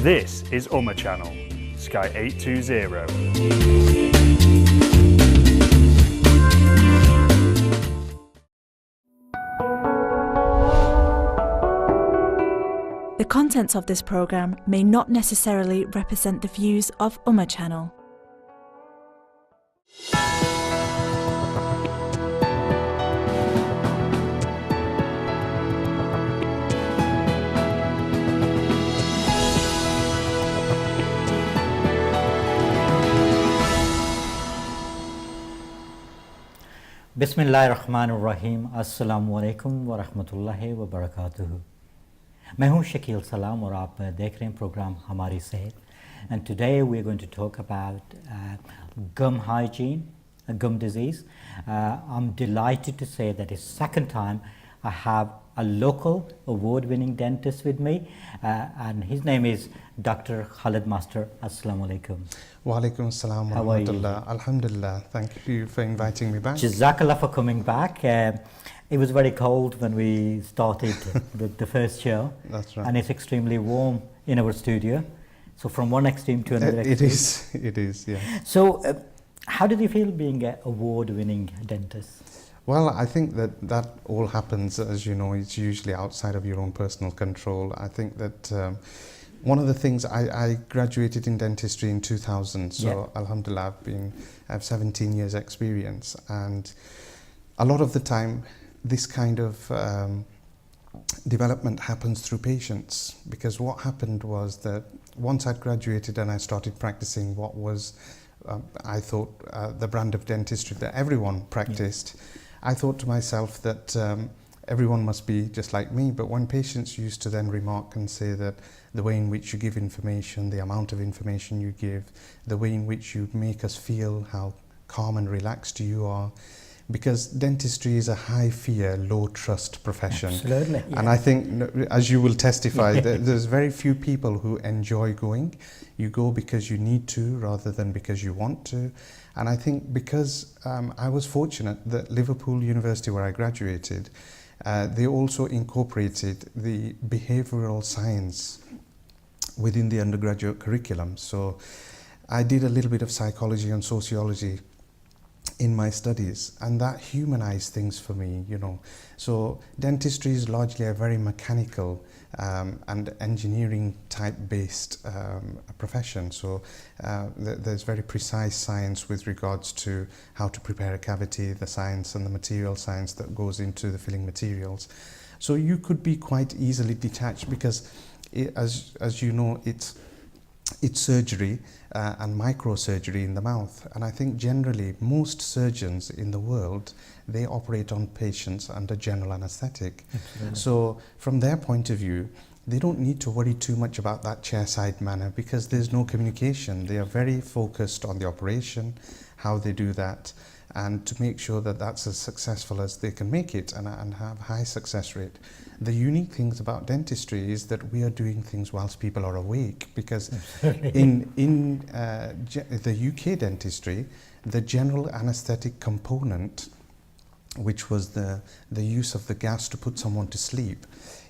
This is Umma Channel, Sky 820. The contents of this program may not necessarily represent the views of Umma Channel. बिस्मिल्लाहिर्रहमानिर्रहीम अस्सलामु अलैकुम वरहमतुल्लाहि वबरकातुहू। मैं हूं शकील सलाम और आप देख रहे हैं प्रोग्राम हमारी सेहत। And today we're going to talk about gum hygiene, gum disease. I'm delighted to say that it's second time I have a local award-winning dentist with me, and his name is Dr. Khalid Master. Assalamu alaikum. Wa alaikum assalam wa rahmatullah. Alhamdulillah. Thank you for inviting me back. Jazakallah for coming back. It was very cold when we started the first show. That's right. And it's extremely warm in our studio. So from one extreme to another extreme. It is, yeah. So how did you feel being an award-winning dentist? Well, I think that all happens, as you know, it's usually outside of your own personal control. I think that one of the things, I graduated in dentistry in 2000, so yeah. Alhamdulillah, I have 17 years experience, and a lot of the time this kind of development happens through patients, because what happened was that once I'd graduated and I started practicing what was I thought the brand of dentistry that everyone practiced, yeah. I thought to myself that everyone must be just like me. But when patients used to then remark and say that the way in which you give information, the amount of information you give, the way in which you make us feel how calm and relaxed you are, because dentistry is a high fear, low trust profession. Absolutely. Yeah. And I think, as you will testify, there's very few people who enjoy going. You go because you need to rather than because you want to. And I think because I was fortunate that Liverpool University, where I graduated, they also incorporated the behavioral science within the undergraduate curriculum. So I did a little bit of psychology and sociology in my studies, and that humanized things for me, you know. So dentistry is largely a very mechanical and engineering type based profession. So there's very precise science with regards to how to prepare a cavity, the science and the material science that goes into the filling materials. So you could be quite easily detached, because as you know, it's surgery and microsurgery in the mouth. And I think generally most surgeons in the world, they operate on patients under general anesthetic. Absolutely. So from their point of view, they don't need to worry too much about that chairside manner, because there's no communication. They are very focused on the operation, how they do that, and to make sure that that's as successful as they can make it and have high success rate. The unique things about dentistry is that we are doing things whilst people are awake, because in the UK dentistry, the general anesthetic component, which was the use of the gas to put someone to sleep,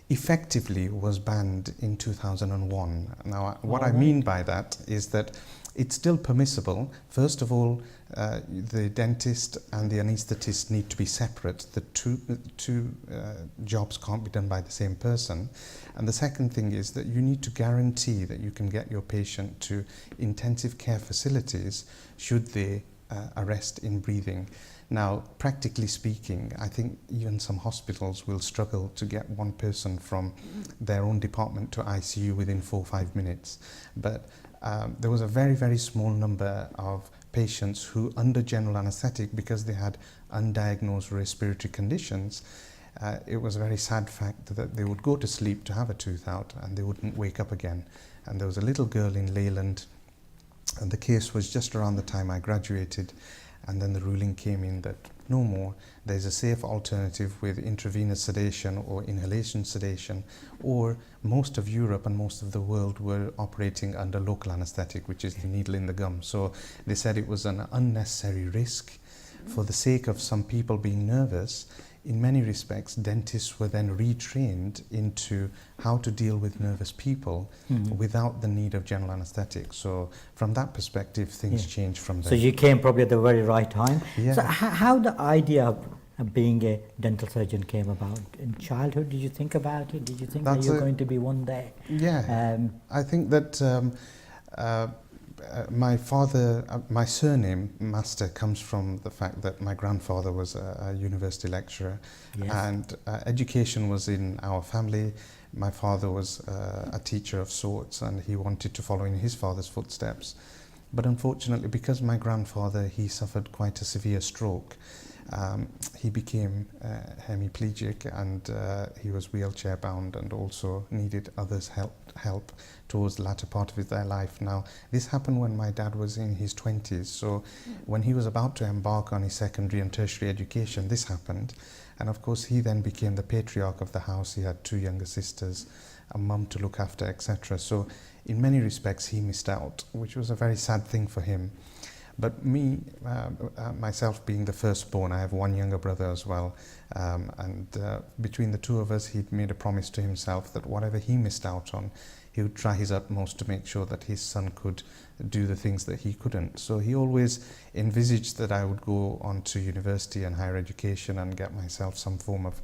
effectively was banned in 2001. Now, what I mean by that is that it's still permissible. First of all, the dentist and the anaesthetist need to be separate. The two jobs can't be done by the same person. And the second thing is that you need to guarantee that you can get your patient to intensive care facilities should they arrest in breathing. Now, practically speaking, I think even some hospitals will struggle to get one person from their own department to ICU within 4 or 5 minutes. But there was a very, very small number of patients who, under general anesthetic, because they had undiagnosed respiratory conditions, it was a very sad fact that they would go to sleep to have a tooth out and they wouldn't wake up again. And there was a little girl in Leyland, and the case was just around the time I graduated, and then the ruling came in that no more, there's a safe alternative with intravenous sedation or inhalation sedation, or most of Europe and most of the world were operating under local anesthetic, which is the needle in the gum. So they said it was an unnecessary risk. For the sake of some people being nervous, in many respects, dentists were then retrained into how to deal with nervous people without the need of general anesthetic. So from that perspective, things changed from there. So you came probably at the very right time. Yeah. So how the idea of being a dental surgeon came about? In childhood, did you think about it? Did you think that you're going to be one day? Yeah, I think that my father, my surname, Master, comes from the fact that my grandfather was a university lecturer, and education was in our family. My father was a teacher of sorts, and he wanted to follow in his father's footsteps. But unfortunately, because my grandfather, he suffered quite a severe stroke, he became hemiplegic, and he was wheelchair bound and also needed others' help towards the latter part of their life. Now, this happened when my dad was in his 20s, so when he was about to embark on his secondary and tertiary education, this happened. And of course, he then became the patriarch of the house. He had 2 younger sisters, a mum to look after, etc. So in many respects, he missed out, which was a very sad thing for him. But me, myself being the firstborn, I have 1 younger brother as well, and between the 2 of us, he'd made a promise to himself that whatever he missed out on, he would try his utmost to make sure that his son could do the things that he couldn't. So he always envisaged that I would go on to university and higher education and get myself some form of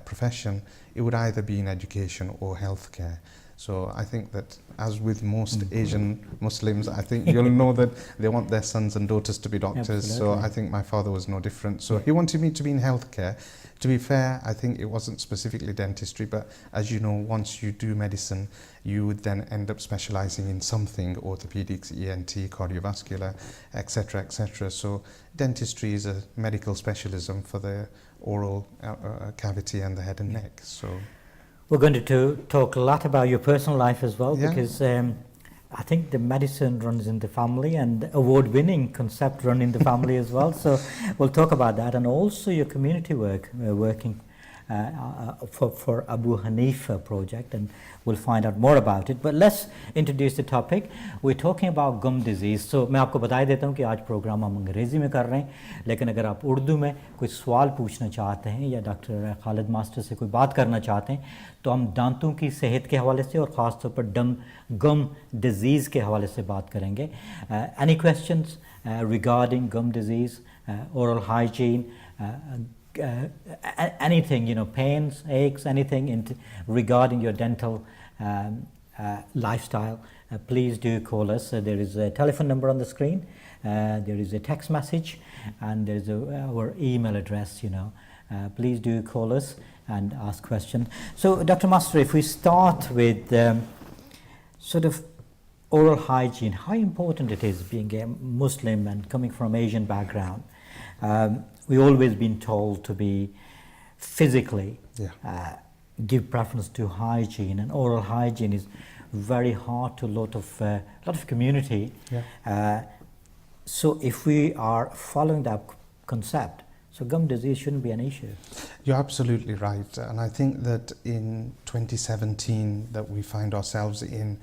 profession. It would either be in education or healthcare. So I think that, as with most Asian Muslims, I think you'll know that they want their sons and daughters to be doctors. Absolutely. So I think my father was no different. So he wanted me to be in healthcare. To be fair, I think it wasn't specifically dentistry, but as you know, once you do medicine, you would then end up specializing in something: orthopedics, ENT, cardiovascular, etc., etc. So dentistry is a medical specialism for the oral cavity and the head and neck. So we're going to talk a lot about your personal life as well, because I think the medicine runs in the family, and award-winning concept run in the family as well. So we'll talk about that, and also your community work, working for Abu Hanifa project, and we'll find out more about it. But let's introduce the topic. We're talking about gum disease. So मैं आपको बता देता हूँ कि आज programme हम अंग्रेज़ी में कर रहे हैं, लेकिन अगर आप उर्दू में कोई सवाल पूछना चाहते हैं या डॉक्टर खालिद मास्टर से कोई बात करना चाहते हैं, तो हम दांतों की सेहत के हवाले से और ख़ास तौर पर गम डिजीज़ के हवाले से बात करेंगे. Any questions regarding gum disease, oral hygiene, anything, pains, aches, anything regarding your dental lifestyle, please do call us. There is a telephone number on the screen, there is a text message, and there is our email address. Please do call us and ask questions. So Dr. Master, if we start with sort of oral hygiene, how important it is being a Muslim and coming from Asian background. We've always been told to be physically give preference to hygiene, and oral hygiene is very hard to a lot of community. So if we are following that concept, so gum disease shouldn't be an issue. You're absolutely right, and I think that in 2017 that we find ourselves in,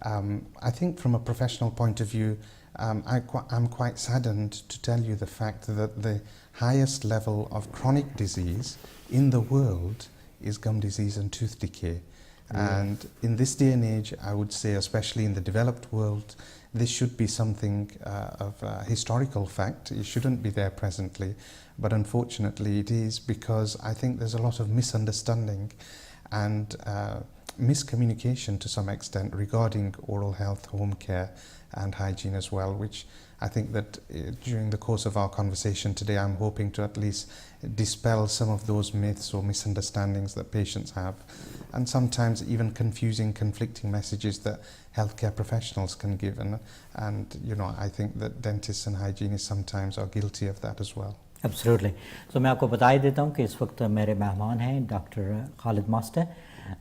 I think from a professional point of view, I'm quite saddened to tell you the fact that the highest level of chronic disease in the world is gum disease and tooth decay. And in this day and age, I would say, especially in the developed world, this should be something of historical fact. It shouldn't be there presently, but unfortunately it is, because I think there's a lot of misunderstanding and miscommunication to some extent regarding oral health, home care and hygiene as well, which I think that during the course of our conversation today, I'm hoping to at least dispel some of those myths or misunderstandings that patients have, and sometimes even confusing, conflicting messages that healthcare professionals can give. And I think that dentists and hygienists sometimes are guilty of that as well. Absolutely. So मैं आपको बता देता हूँ कि इस वक्त मेरे मेहमान हैं डॉक्टर खालिद मास्टर,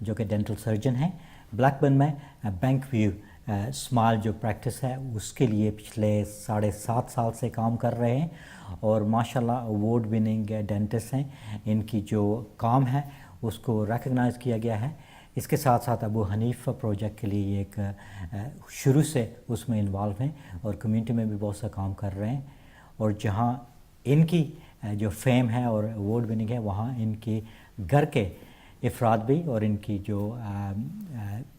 जो कि डेंटल सर्जन हैं. ब्लैकबर्न में बैंक व्यू स्माइल जो प्रैक्टिस है उसके लिए पिछले 7.5 साल से काम कर रहे हैं, और माशाल्लाह अवार्ड विनिंग डेंटिस्ट हैं. इनकी जो काम है उसको रिकग्नाइज़ किया गया है. इसके साथ साथ अबू हनीफा प्रोजेक्ट के लिए एक शुरू से उसमें इन्वॉल्व हैं और कम्युनिटी में भी बहुत सा काम कर रहे हैं. और जहाँ इनकी जो फेम है और अवार्ड विनिंग है, वहाँ इनके घर के अफराद भी और इनकी जो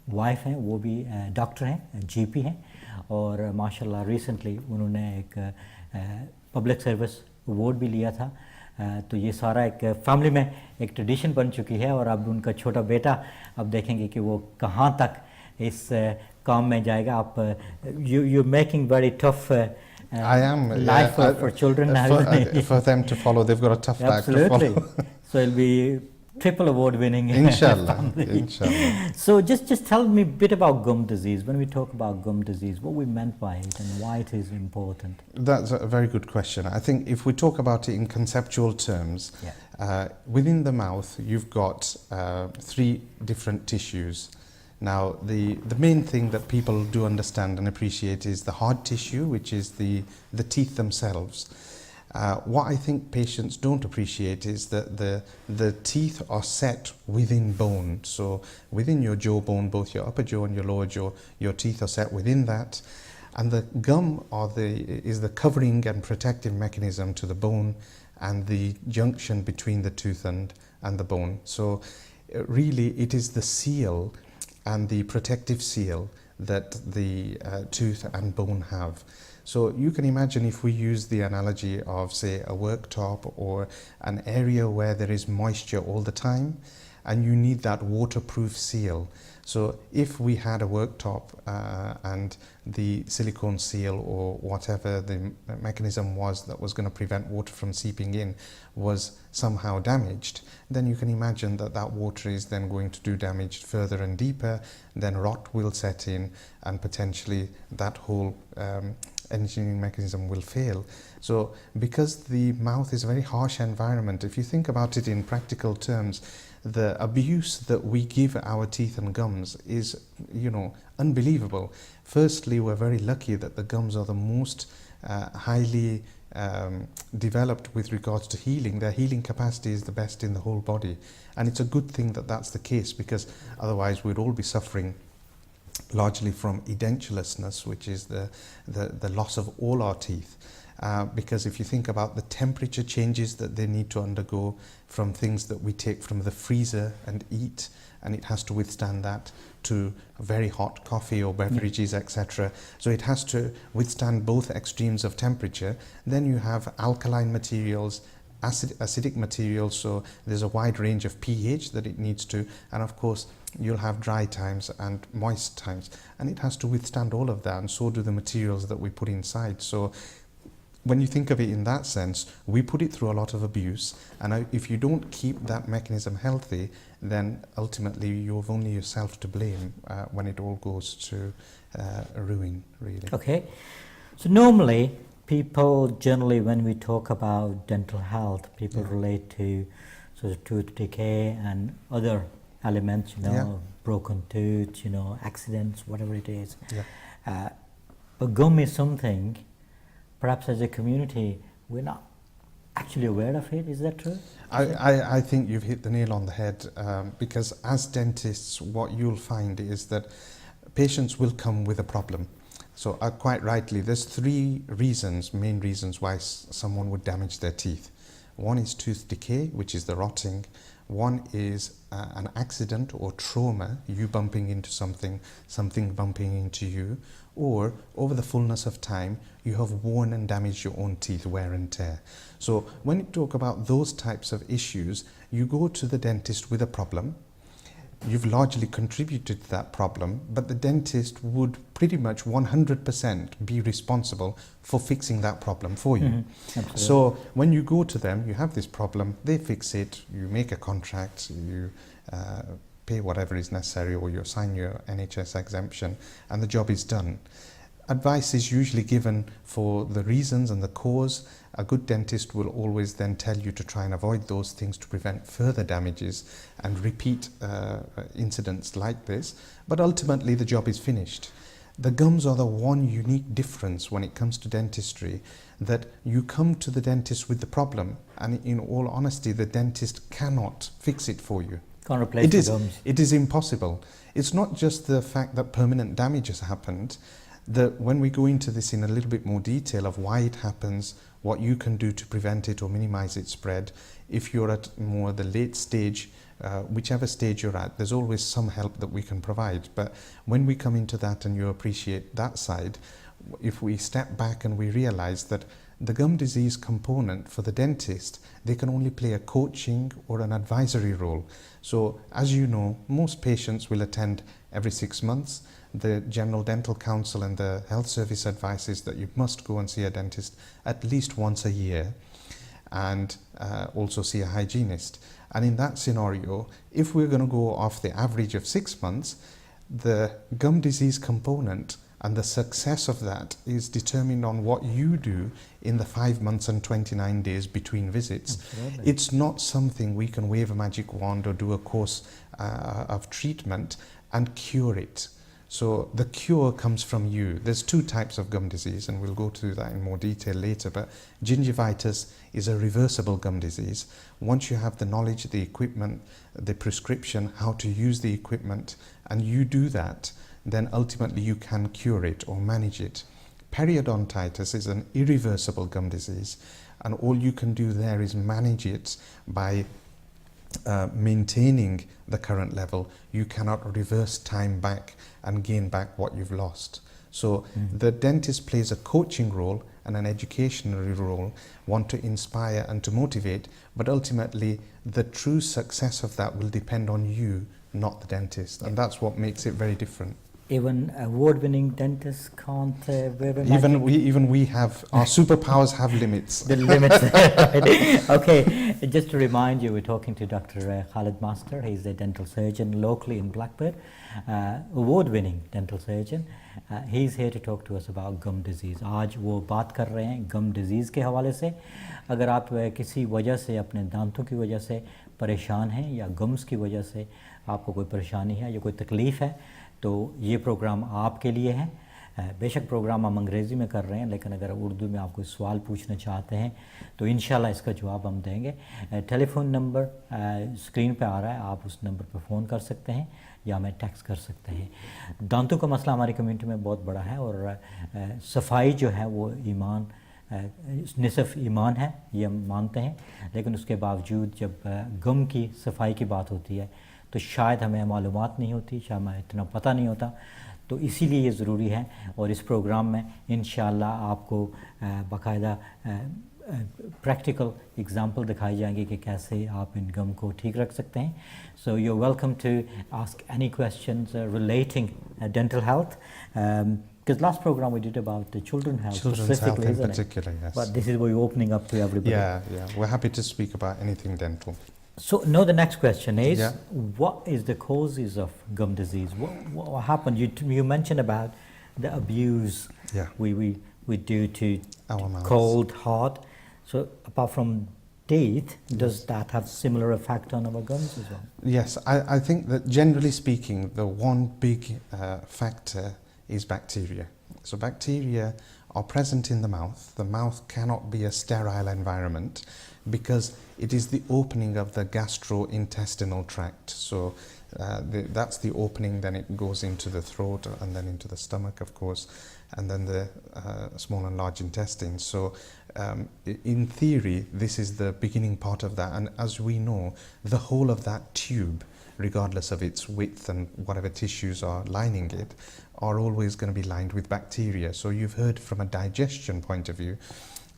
वाइफ हैं वो भी डॉक्टर हैं, जीपी हैं, और माशाल्लाह रिसेंटली उन्होंने एक पब्लिक सर्विस अवार्ड भी लिया था। तो ये सारा एक फैमिली में एक ट्रेडिशन बन चुकी है, और अब उनका छोटा बेटा अब देखेंगे कि वो कहाँ तक इस काम में जाएगा। आप you making very tough I am life for children now. For them to follow, they've got a tough bag to Absolutely. follow. So it'll be triple award winning. Inshallah, family. inshallah. So just tell me a bit about gum disease. When we talk about gum disease, what we meant by it and why it is important. That's a very good question. I think if we talk about it in conceptual terms, within the mouth you've got 3 different tissues. Now the main thing that people do understand and appreciate is the hard tissue, which is the teeth themselves. What I think patients don't appreciate is that the teeth are set within bone. So within your jawbone, both your upper jaw and your lower jaw, your teeth are set within that. And the gum is the covering and protective mechanism to the bone and the junction between the tooth and the bone. So really it is the seal and the protective seal that the tooth and bone have. So you can imagine if we use the analogy of, say, a worktop or an area where there is moisture all the time and you need that waterproof seal. So if we had a worktop and the silicone seal or whatever the mechanism was that was going to prevent water from seeping in was somehow damaged, then you can imagine that that water is then going to do damage further and deeper, then rot will set in and potentially that whole engineering mechanism will fail. So because the mouth is a very harsh environment, if you think about it in practical terms, the abuse that we give our teeth and gums is, unbelievable. Firstly, we're very lucky that the gums are the most highly developed with regards to healing. Their healing capacity is the best in the whole body, and it's a good thing that that's the case, because otherwise we'd all be suffering largely from edentullousness, which is the loss of all our teeth. Because if you think about the temperature changes that they need to undergo from things that we take from the freezer and eat, and it has to withstand that, to very hot coffee or beverages, etc. So it has to withstand both extremes of temperature. Then you have alkaline materials, acidic materials, so there's a wide range of pH that it needs to, and of course you'll have dry times and moist times, and it has to withstand all of that, and so do the materials that we put inside. So when you think of it in that sense, we put it through a lot of abuse, and if you don't keep that mechanism healthy, then ultimately you have only yourself to blame when it all goes to ruin, really. Okay, so normally people generally, when we talk about dental health, people relate to sort of tooth decay and other elements, broken tooth, accidents, whatever it is. But gum is something, perhaps as a community, we're not actually aware of it. Is that true? I think you've hit the nail on the head, because as dentists, what you'll find is that patients will come with a problem. So quite rightly, there's 3 main reasons why someone would damage their teeth. One is tooth decay, which is the rotting. One is an accident or trauma, you bumping into something bumping into you, or over the fullness of time, you have worn and damaged your own teeth, wear and tear. So when you talk about those types of issues, you go to the dentist with a problem. You've largely contributed to that problem, but the dentist would pretty much 100% be responsible for fixing that problem for you. So when you go to them, you have this problem, they fix it, you make a contract, you pay whatever is necessary, or you sign your NHS exemption, and the job is done. Advice is usually given for the reasons and the cause. A good dentist will always then tell you to try and avoid those things to prevent further damages and repeat incidents like this, but ultimately the job is finished. The gums are the one unique difference when it comes to dentistry, that you come to the dentist with the problem, and in all honesty, the dentist cannot fix it for you. Can't replace the gums. It is impossible. It's not just the fact that permanent damage has happened. When we go into this in a little bit more detail of why it happens, what you can do to prevent it or minimize its spread. If you're at more the late stage, whichever stage you're at, there's always some help that we can provide. But when we come into that and you appreciate that side, if we step back and we realize that the gum disease component for the dentist, they can only play a coaching or an advisory role. So as you know, most patients will attend every 6 months. The General Dental Council and the Health Service advises that you must go and see a dentist at least once a year, and also see a hygienist. And in that scenario, if we're going to go off the average of 6 months, the gum disease component and the success of that is determined on what you do in the 5 months and 29 days between visits. Absolutely. It's not something we can wave a magic wand or do a course of treatment and cure it. So the cure comes from you. There's 2 types of gum disease, and we'll go to that in more detail later, but gingivitis is a reversible gum disease. Once you have the knowledge, the equipment, the prescription, how to use the equipment, and you do that, then ultimately you can cure it or manage it. Periodontitis is an irreversible gum disease, and all you can do there is manage it by maintaining the current level. You cannot reverse time back and gain back what you've lost. So the dentist plays a coaching role and an educational role, one to inspire and to motivate, but ultimately the true success of that will depend on you, not the dentist, and that's what makes it very different. Even award-winning dentists can't wear a magic. Even we have, our superpowers have limits. The limits. Right. Okay, just to remind you, we're talking to Dr. Khalid Master. He's a dental surgeon locally in Blackburn, award-winning dental surgeon. He's here to talk to us about gum disease. आज वो बात कर रहे हैं gum disease के हवाले से. अगर आप किसी वजह से अपने दांतों की वजह से परेशान हैं या gums की वजह से आपको कोई परेशानी है या कोई तकलीफ़ है, तो ये प्रोग्राम आपके लिए है. बेशक प्रोग्राम हम अंग्रेज़ी में कर रहे हैं, लेकिन अगर उर्दू में आप कोई सवाल पूछना चाहते हैं तो इंशाल्लाह इसका जवाब हम देंगे. टेलीफोन नंबर स्क्रीन पे आ रहा है, आप उस नंबर पे फ़ोन कर सकते हैं या हमें टेक्स्ट कर सकते हैं. दांतों का मसला हमारी कम्युनिटी में बहुत बड़ा है, और सफाई जो है वो ईमान निसफ़ ईमान है, ये हम मानते हैं. लेकिन उसके बावजूद जब गम की सफाई की बात होती है तो शायद हमें मालूमात नहीं होती, शायद हमें इतना पता नहीं होता. तो इसीलिए ये ज़रूरी है, और इस प्रोग्राम में इंशाअल्लाह आपको बाकायदा प्रैक्टिकल एग्जांपल दिखाई जाएंगे कि कैसे आप इन गम को ठीक रख सकते हैं. So you are welcome to ask any questions relating dental health. Because last program we did about the children's health specifically, in particular, yes. But this is where you're opening up to everybody. Yeah. We're happy to speak about anything dental. So now the next question is, what is the causes of gum disease? What happened? You mentioned about the abuse we do to our mouths. Cold, hot. So apart from teeth, does that have similar effect on our gums as well? Yes, I think that generally speaking, the one big factor is bacteria. So bacteria are present in the mouth. The mouth cannot be a sterile environment because it is the opening of the gastrointestinal tract. So that's the opening, then it goes into the throat and then into the stomach, of course, and then the small and large intestines. So in theory, this is the beginning part of that. And as we know, the whole of that tube, regardless of its width and whatever tissues are lining it, are always going to be lined with bacteria. So you've heard from a digestion point of view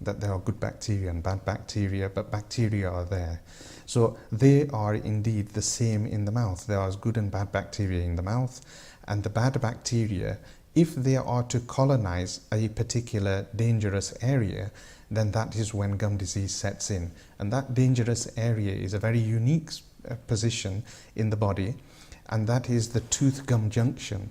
that there are good bacteria and bad bacteria, but bacteria are there. So they are indeed the same in the mouth. There are good and bad bacteria in the mouth, and the bad bacteria, if they are to colonize a particular dangerous area, then that is when gum disease sets in. And that dangerous area is a very unique position in the body, and that is the tooth-gum junction.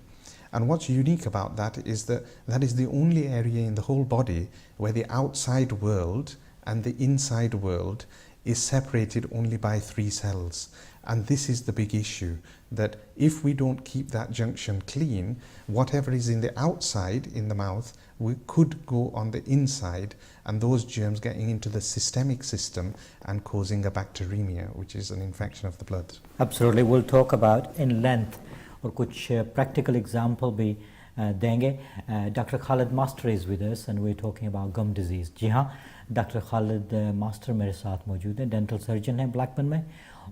And what's unique about that is that that is the only area in the whole body where the outside world and the inside world is separated only by 3 cells. And this is the big issue, that if we don't keep that junction clean, whatever is in the outside in the mouth, we could go on the inside, and those germs getting into the systemic system and causing a bacteremia, which is an infection of the blood. Absolutely. We'll talk about in length और कुछ practical example भी देंगे. Dr. Khalid Master is with us and we're talking about gum disease. जी हाँ, doctor Khalid master मेरे साथ मौजूद हैं, dental surgeon हैं ब्लैकबर्न में,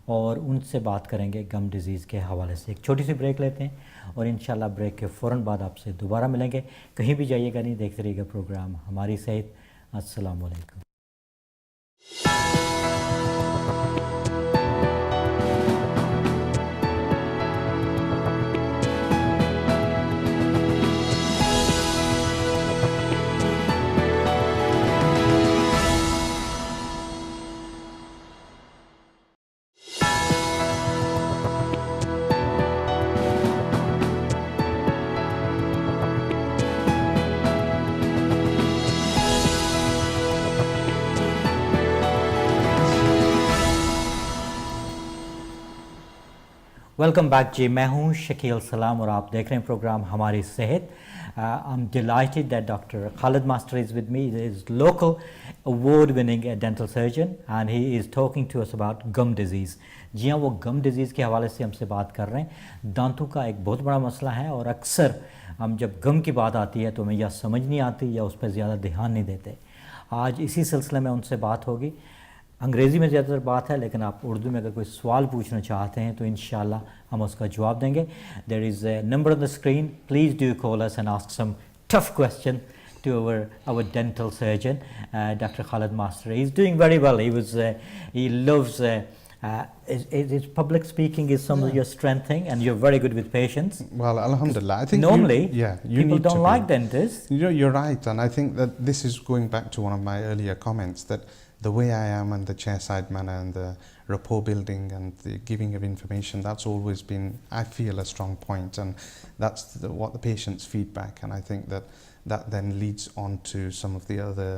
और उनसे बात करेंगे गम डिज़ीज़ के हवाले से। एक छोटी सी ब्रेक लेते हैं और इंशाल्लाह ब्रेक के फ़ौरन बाद आपसे दोबारा मिलेंगे। कहीं भी जाइएगा नहीं, देखते रहिएगा प्रोग्राम हमारी सेहत। अस्सलाम वालेकुम। वेलकम बैक जी, मैं हूं शकील सलाम और आप देख रहे हैं प्रोग्राम हमारी सेहत। I am delighted that doctor Khalid master is with me. He is local award winning dental surgeon and he is talking to us about gum disease. जी हाँ, वो गम डिज़ीज़ के हवाले से हमसे बात कर रहे हैं। दांतों का एक बहुत बड़ा मसला है और अक्सर हम जब गम की बात आती है तो हमें या समझ नहीं आती या उस पर ज़्यादा ध्यान नहीं देते। आज इसी सिलसिले में उनसे बात होगी। अंग्रेज़ी में ज़्यादातर बात है, लेकिन आप उर्दू में अगर कोई सवाल पूछना चाहते हैं तो इंशाल्लाह हम उसका जवाब देंगे। There is a number on the screen. Please do call us and ask some tough question to our dental surgeon, Dr. Khalid Master. He's doing very well. He loves his public speaking is some of your strength thing, and you're very good with patients. Well, alhamdulillah. I think normally you people need don't to like be. dentists. You're right, and I think that this is going back to one of my earlier comments, that the way I am and the chairside manner and the rapport building and the giving of information, that's always been, I feel, a strong point, and that's what the patient's feedback, and I think that then leads on to some of the other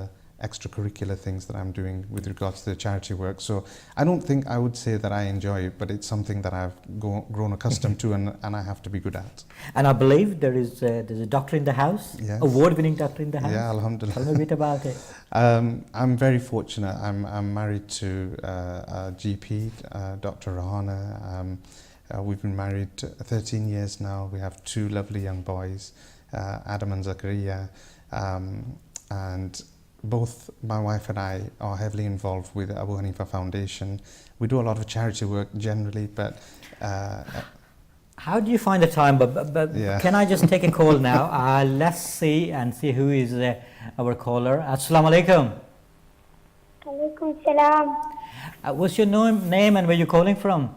extracurricular things that I'm doing with regards to the charity work. So I don't think I would say that I enjoy it, but it's something that I've grown accustomed to and I have to be good at. And I believe there's a doctor in the house, Yes. award-winning doctor in the house. Yeah, alhamdulillah. Tell me a bit about it. I'm very fortunate. I'm married to a GP, Dr. Rahana. We've been married 13 years now. We have 2 lovely young boys, Adam and Zakaria, and both my wife and I are heavily involved with Abu Hanifa Foundation. We do a lot of charity work generally, but how do you find the time? But Yeah. Can I just take a call now? Let's see who is our caller. Assalamu alaikum. Alaikum salam. What's your name and where you calling from?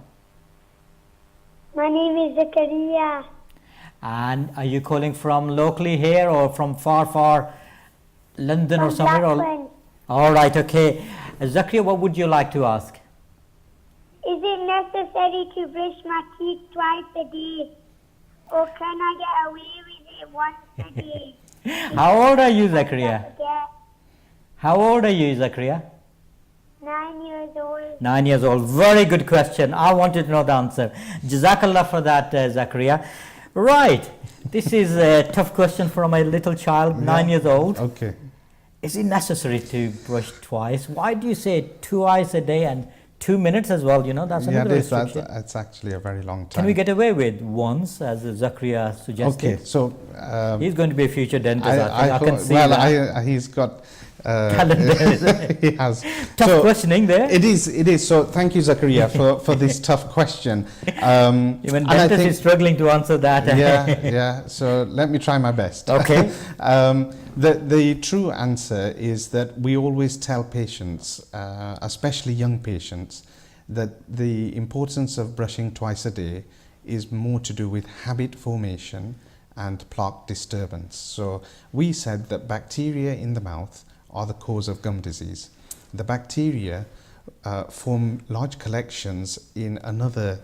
My name is Zakaria. And are you calling from locally here or from far London or From somewhere? Blackburn. All right, okay. Zakaria, what would you like to ask? Is it necessary to brush my teeth twice a day? Or can I get away with it once a day? How old are you, Zakaria? Yeah, How old are you, Zakaria? 9 years old. 9 years old. Very good question. I wanted to know the answer. Jazakallah for that, Zakaria. Right. This is a tough question for my little child, 9 years old. okay. Is it necessary to brush twice? Why do you say twice a day and 2 minutes as well? You know, that's Yeah, another that's restriction. it's actually a very long time. Can we get away with once, as Zakaria suggested? Okay, so He's going to be a future dentist. I can see well, that. he's got Talent there, isn't it? he has Tough So questioning there. It is. So thank you, Zakaria, for this tough question. Even and I dentist think- is struggling to answer that. yeah. So let me try my best. Okay. The true answer is that we always tell patients, especially young patients, that the importance of brushing twice a day is more to do with habit formation and plaque disturbance. So we said that bacteria in the mouth are the cause of gum disease. The bacteria form large collections in another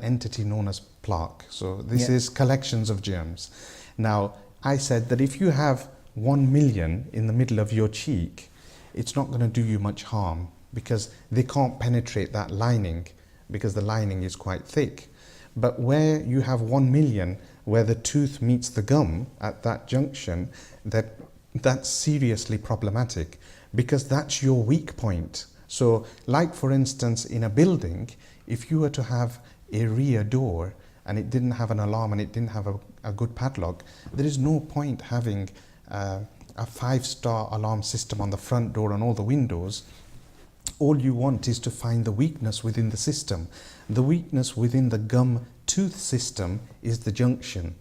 entity known as plaque. So this is collections of germs. Now, I said that if you have 1 million in the middle of your cheek, it's not going to do you much harm because they can't penetrate that lining because the lining is quite thick. But where you have 1 million, where the tooth meets the gum at that junction, that's seriously problematic because that's your weak point. So like for instance in a building, if you were to have a rear door and it didn't have an alarm and it didn't have a good padlock, there is no point having a 5-star alarm system on the front door and all the windows. All you want is to find the weakness within the system. The weakness within the gum tooth system is the junction.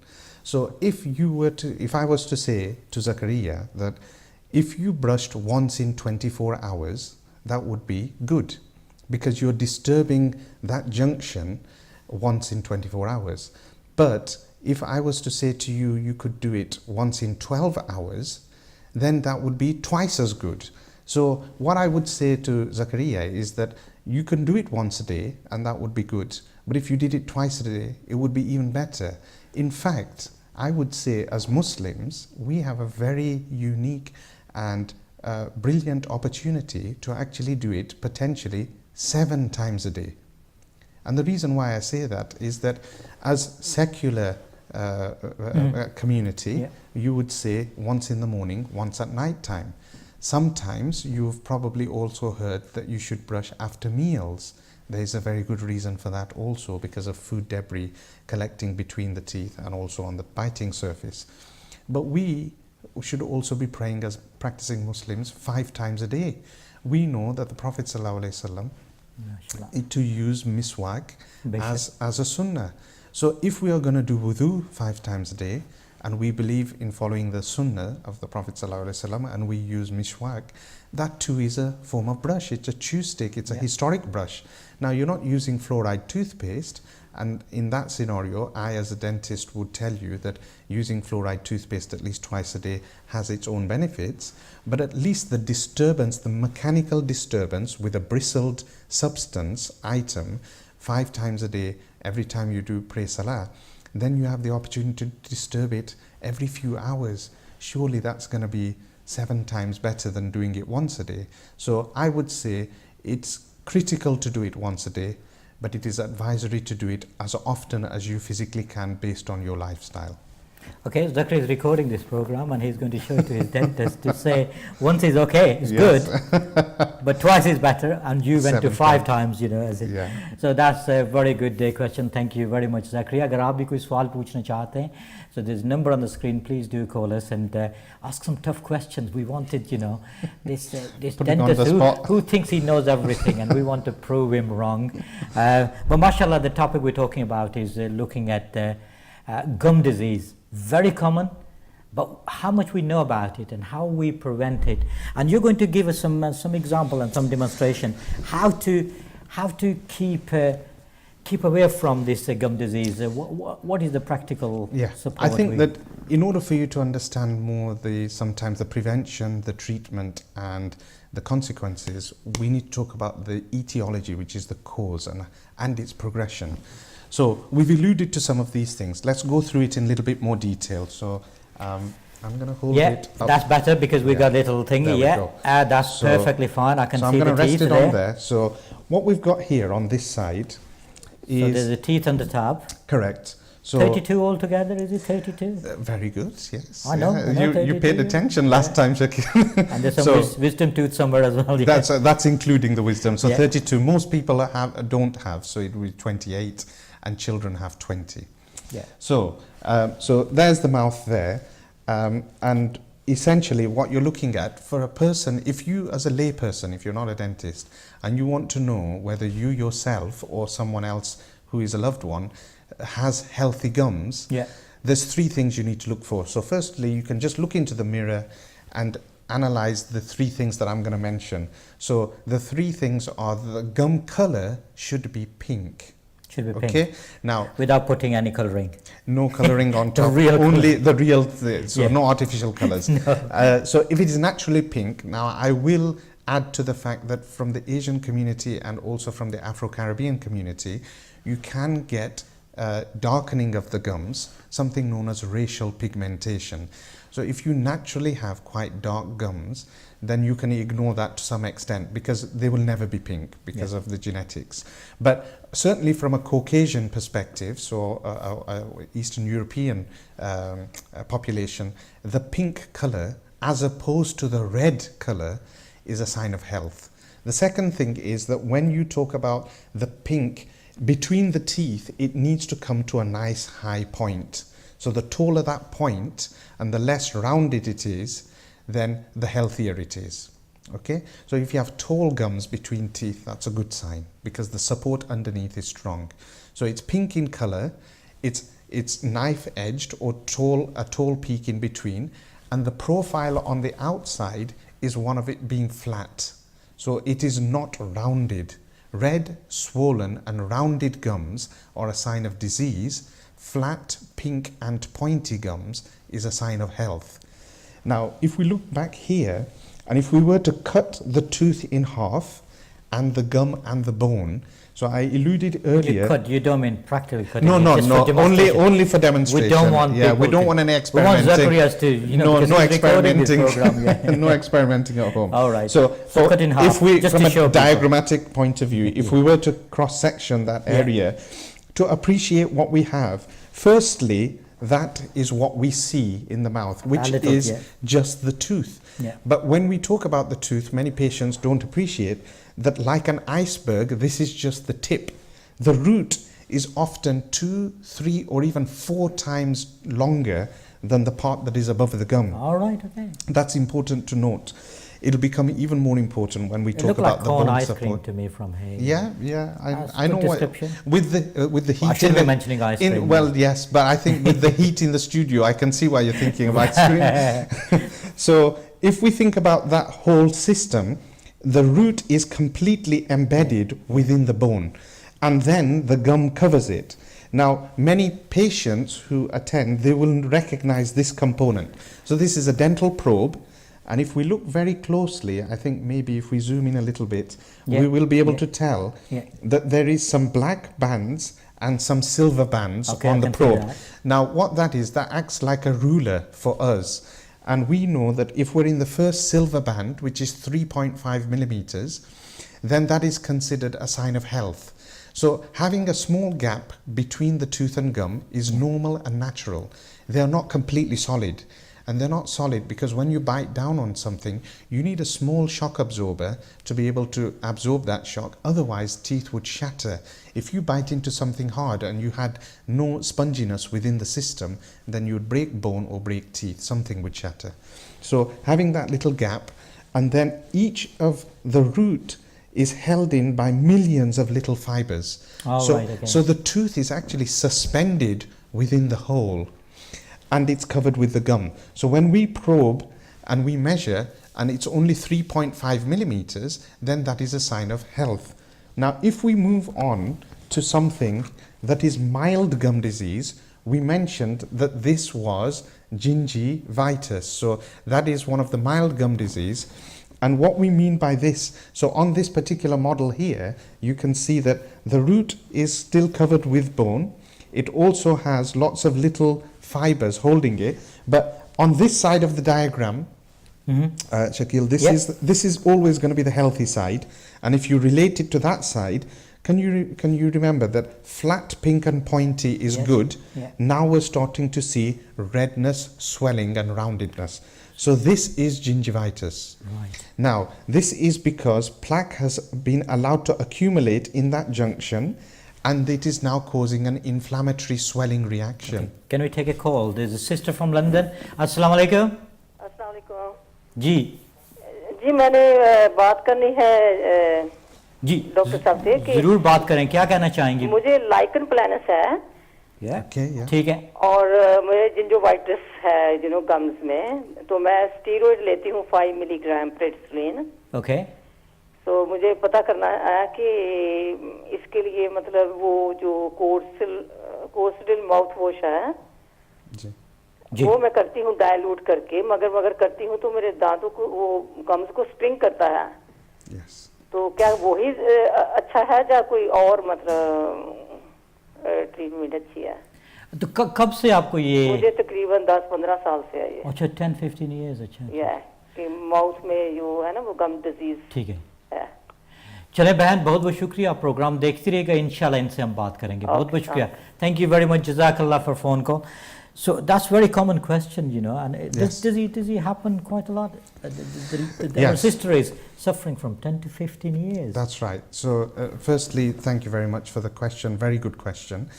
So if I was to say to Zakaria that if you brushed once in 24 hours, that would be good, because you're disturbing that junction once in 24 hours. But if I was to say to you, you could do it once in 12 hours, then that would be twice as good. So what I would say to Zakaria is that you can do it once a day and that would be good. But if you did it twice a day, it would be even better. In fact, I would say as Muslims, we have a very unique and brilliant opportunity to actually do it potentially 7 times a day. And the reason why I say that is that as secular community, you would say once in the morning, once at night time. Sometimes you've probably also heard that you should brush after meals. There is a very good reason for that also, because of food debris collecting between the teeth and also on the biting surface. But we should also be praying as practicing Muslims 5 times a day. We know that the Prophet ﷺ to use miswak as a sunnah. So if we are going to do wudu 5 times a day, and we believe in following the sunnah of the Prophet ﷺ, and we use miswak, that too is a form of brush. It's a chew stick, it's a historic brush. Now you're not using fluoride toothpaste, and in that scenario, I as a dentist would tell you that using fluoride toothpaste at least twice a day has its own benefits, but at least the disturbance, the mechanical disturbance with a bristled substance item 5 times a day, every time you do pray salah, then you have the opportunity to disturb it every few hours. Surely that's going to be 7 times better than doing it once a day. So I would say it's critical to do it once a day, but it is advisory to do it as often as you physically can based on your lifestyle. Okay, so Doctor is recording this program and he's going to show it to his dentist to say once is okay, it's good, but twice is better, and you went to 5 times, you know. As it. So that's a very good question. Thank you very much, Zakaria. अगर आप भी कोई सवाल पूछना चाहते हैं, so there's a number on the screen. Please do call us and ask some tough questions. We wanted, you know, this dentist who thinks he knows everything, and we want to prove him wrong. But mashallah, the topic we're talking about is looking at gum disease. Very common, but how much we know about it and how we prevent it. And you're going to give us some example and some demonstration how to keep away from this gum disease. What is the practical support? I think that in order for you to understand more sometimes the prevention, the treatment and the consequences, we need to talk about the etiology, which is the cause and its progression. So we've alluded to some of these things. Let's go through it in a little bit more detail. So I'm going to hold it up. That's better because we got a little thingy. That's perfectly fine. I can see the teeth. So I'm going to rest it on there. So what we've got here on this side is... So there's the teeth on the top. Correct. So 32 altogether, is it 32? Very good, yes. I know. You paid attention last time, Shakil. And there's some wisdom tooth somewhere as well. That's including the wisdom. So 32. Most people don't have, so it will be 28. And children have 20. So there's the mouth there, and essentially what you're looking at for a person, if you as a lay person, if you're not a dentist, and you want to know whether you yourself or someone else who is a loved one has healthy gums, there's 3 things you need to look for. So firstly, you can just look into the mirror and analyze the 3 things that I'm going to mention. So the 3 things are: the gum color should be pink. Should be pink. Okay. Now, without putting any coloring. No coloring on top. Only the real thing. So no artificial colors. No. So if it is naturally pink, now I will add to the fact that from the Asian community and also from the Afro-Caribbean community, you can get darkening of the gums, something known as racial pigmentation. So if you naturally have quite dark gums, then you can ignore that to some extent because they will never be pink because of the genetics. But certainly from a Caucasian perspective, so Eastern European population, the pink color as opposed to the red color is a sign of health. The second thing is that when you talk about the pink between the teeth, it needs to come to a nice high point. So the taller that point and the less rounded it is, then the healthier it is. Okay, so if you have tall gums between teeth, that's a good sign because the support underneath is strong. So it's pink in color, it's knife edged or a tall peak in between, and the profile on the outside is one of it being flat. So it is not rounded. Red, swollen and rounded gums are a sign of disease. Flat, pink and pointy gums is a sign of health. Now, if we look back here, and if we were to cut the tooth in half and the gum and the bone, so I alluded earlier. You don't mean practically cutting? No, only for demonstration. We don't want we don't want any experimenting. We want Zacharias to, no experimenting. Program, no experimenting at home. All right. So cut in half, if we, just from to show a diagrammatic point of view, if we were to cross section that area, to appreciate what we have, firstly, that is what we see in the mouth, which is just the tooth. Yeah. But when we talk about the tooth, many patients don't appreciate that, like an iceberg, this is just the tip. The root is often 2, 3 or even 4 times longer than the part that is above the gum. All right, okay. That's important to note. It'll become even more important when we talk about the bone ice support. cream to me from here. Yeah, I know what, with the heat. I shouldn't be mentioning ice cream. Well, yes, but I think with the heat in the studio, I can see why you're thinking of ice cream. So if we think about that whole system, the root is completely embedded within the bone, and then the gum covers it. Now, many patients who attend, they will recognize this component. So this is a dental probe. And if we look very closely, I think maybe if we zoom in a little bit, we will be able to tell that there is some black bands and some silver bands on the probe. Now, what that is, that acts like a ruler for us. And we know that if we're in the first silver band, which is 3.5 millimeters, then that is considered a sign of health. So having a small gap between the tooth and gum is normal and natural. They are not completely solid. And they're not solid because when you bite down on something, you need a small shock absorber to be able to absorb that shock. Otherwise, teeth would shatter. If you bite into something hard and you had no sponginess within the system, then you would break bone or break teeth. Something would shatter. So having that little gap, and then each of the root is held in by millions of little fibers. So the tooth is actually suspended within the hole, and it's covered with the gum. So when we probe and we measure and it's only 3.5 millimeters, then that is a sign of health. Now, if we move on to something that is mild gum disease, we mentioned that this was gingivitis. So that is one of the mild gum disease. And what we mean by this, so on this particular model here, you can see that the root is still covered with bone. It also has lots of little fibers holding it, but on this side of the diagram, Shakil, this is always going to be the healthy side, and if you relate it to that side, can you remember that flat, pink and pointy is good? Now we're starting to see redness, swelling and roundedness. So this is gingivitis. Right. Now this is because plaque has been allowed to accumulate in that junction, and it is now causing an inflammatory swelling reaction. Okay. Can we take a call? There's a sister from London. Assalamu alaikum. अस्सलाम वालेकुम जी जी मैंने बात करनी है जी doctor साहब से कि जरूर बात करें, क्या कहना चाहेंगी? मुझे लाइकन प्लानस है ठीक है, और मुझे जिंजोवाइटिस है गम्स में, तो मैं स्टीरॉइड लेती हूँ 5 मिलीग्राम प्रेडिसोलिन। ओके, तो मुझे पता करना है कि इसके लिए मतलब वो जो कोर्सिडल माउथ वॉश है जी। वो मैं करती हूँ डायलूट करके, मगर करती हूँ तो मेरे दांतों को वो गम्स को स्प्रिंग करता है। तो क्या वही अच्छा है या कोई और मतलब ट्रीटमेंट अच्छी है? तो कब से आपको ये? मुझे तकरीबन 10-15 साल से है ये। अच्छा, 10-15 इयर्स। अच्छा कि माउथ में जो है ना वो गम डिजीज। ठीक है। चले बहन, बहुत बहुत शुक्रिया, आप प्रोग्राम देखती रहिएगा, इंशाल्लाह इनसे हम बात करेंगे। बहुत बहुत शुक्रिया, थैंक यू वेरी मच, जज़ाकल्लाह for phone call. So that's very common question, and does it happen quite a lot? Our sister is suffering from 10 to 15 years. That's right. So firstly, thank you very much for the question. Very good question.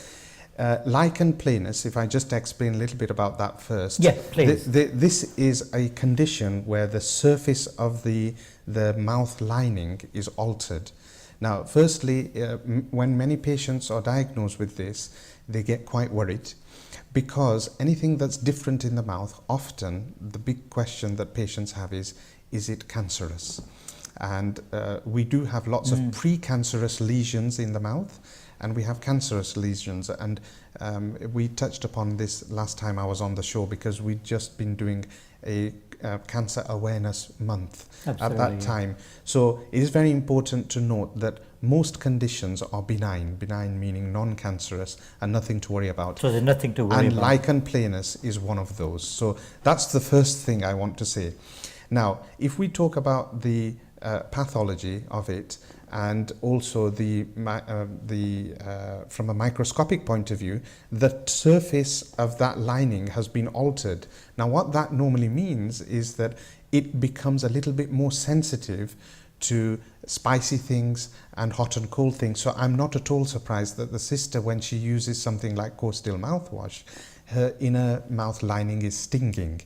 lichen planus, if I just explain a little bit about that first. Yeah, please. This is a condition where the surface of the mouth lining is altered. Now, firstly, when many patients are diagnosed with this, they get quite worried, because anything that's different in the mouth, often the big question that patients have is it cancerous? And we do have lots of precancerous lesions in the mouth, and we have cancerous lesions. And we touched upon this last time I was on the show, because we'd just been doing a Cancer Awareness Month. Absolutely, at that time. So it is very important to note that most conditions are benign meaning non-cancerous and nothing to worry about. So there's nothing to worry about. And lichen planus is one of those. So that's the first thing I want to say. Now, if we talk about the pathology of it, and also from a microscopic point of view, the surface of that lining has been altered. Now, what that normally means is that it becomes a little bit more sensitive to spicy things and hot and cold things. So I'm not at all surprised that the sister, when she uses something like Coastal mouthwash, her inner mouth lining is stinging.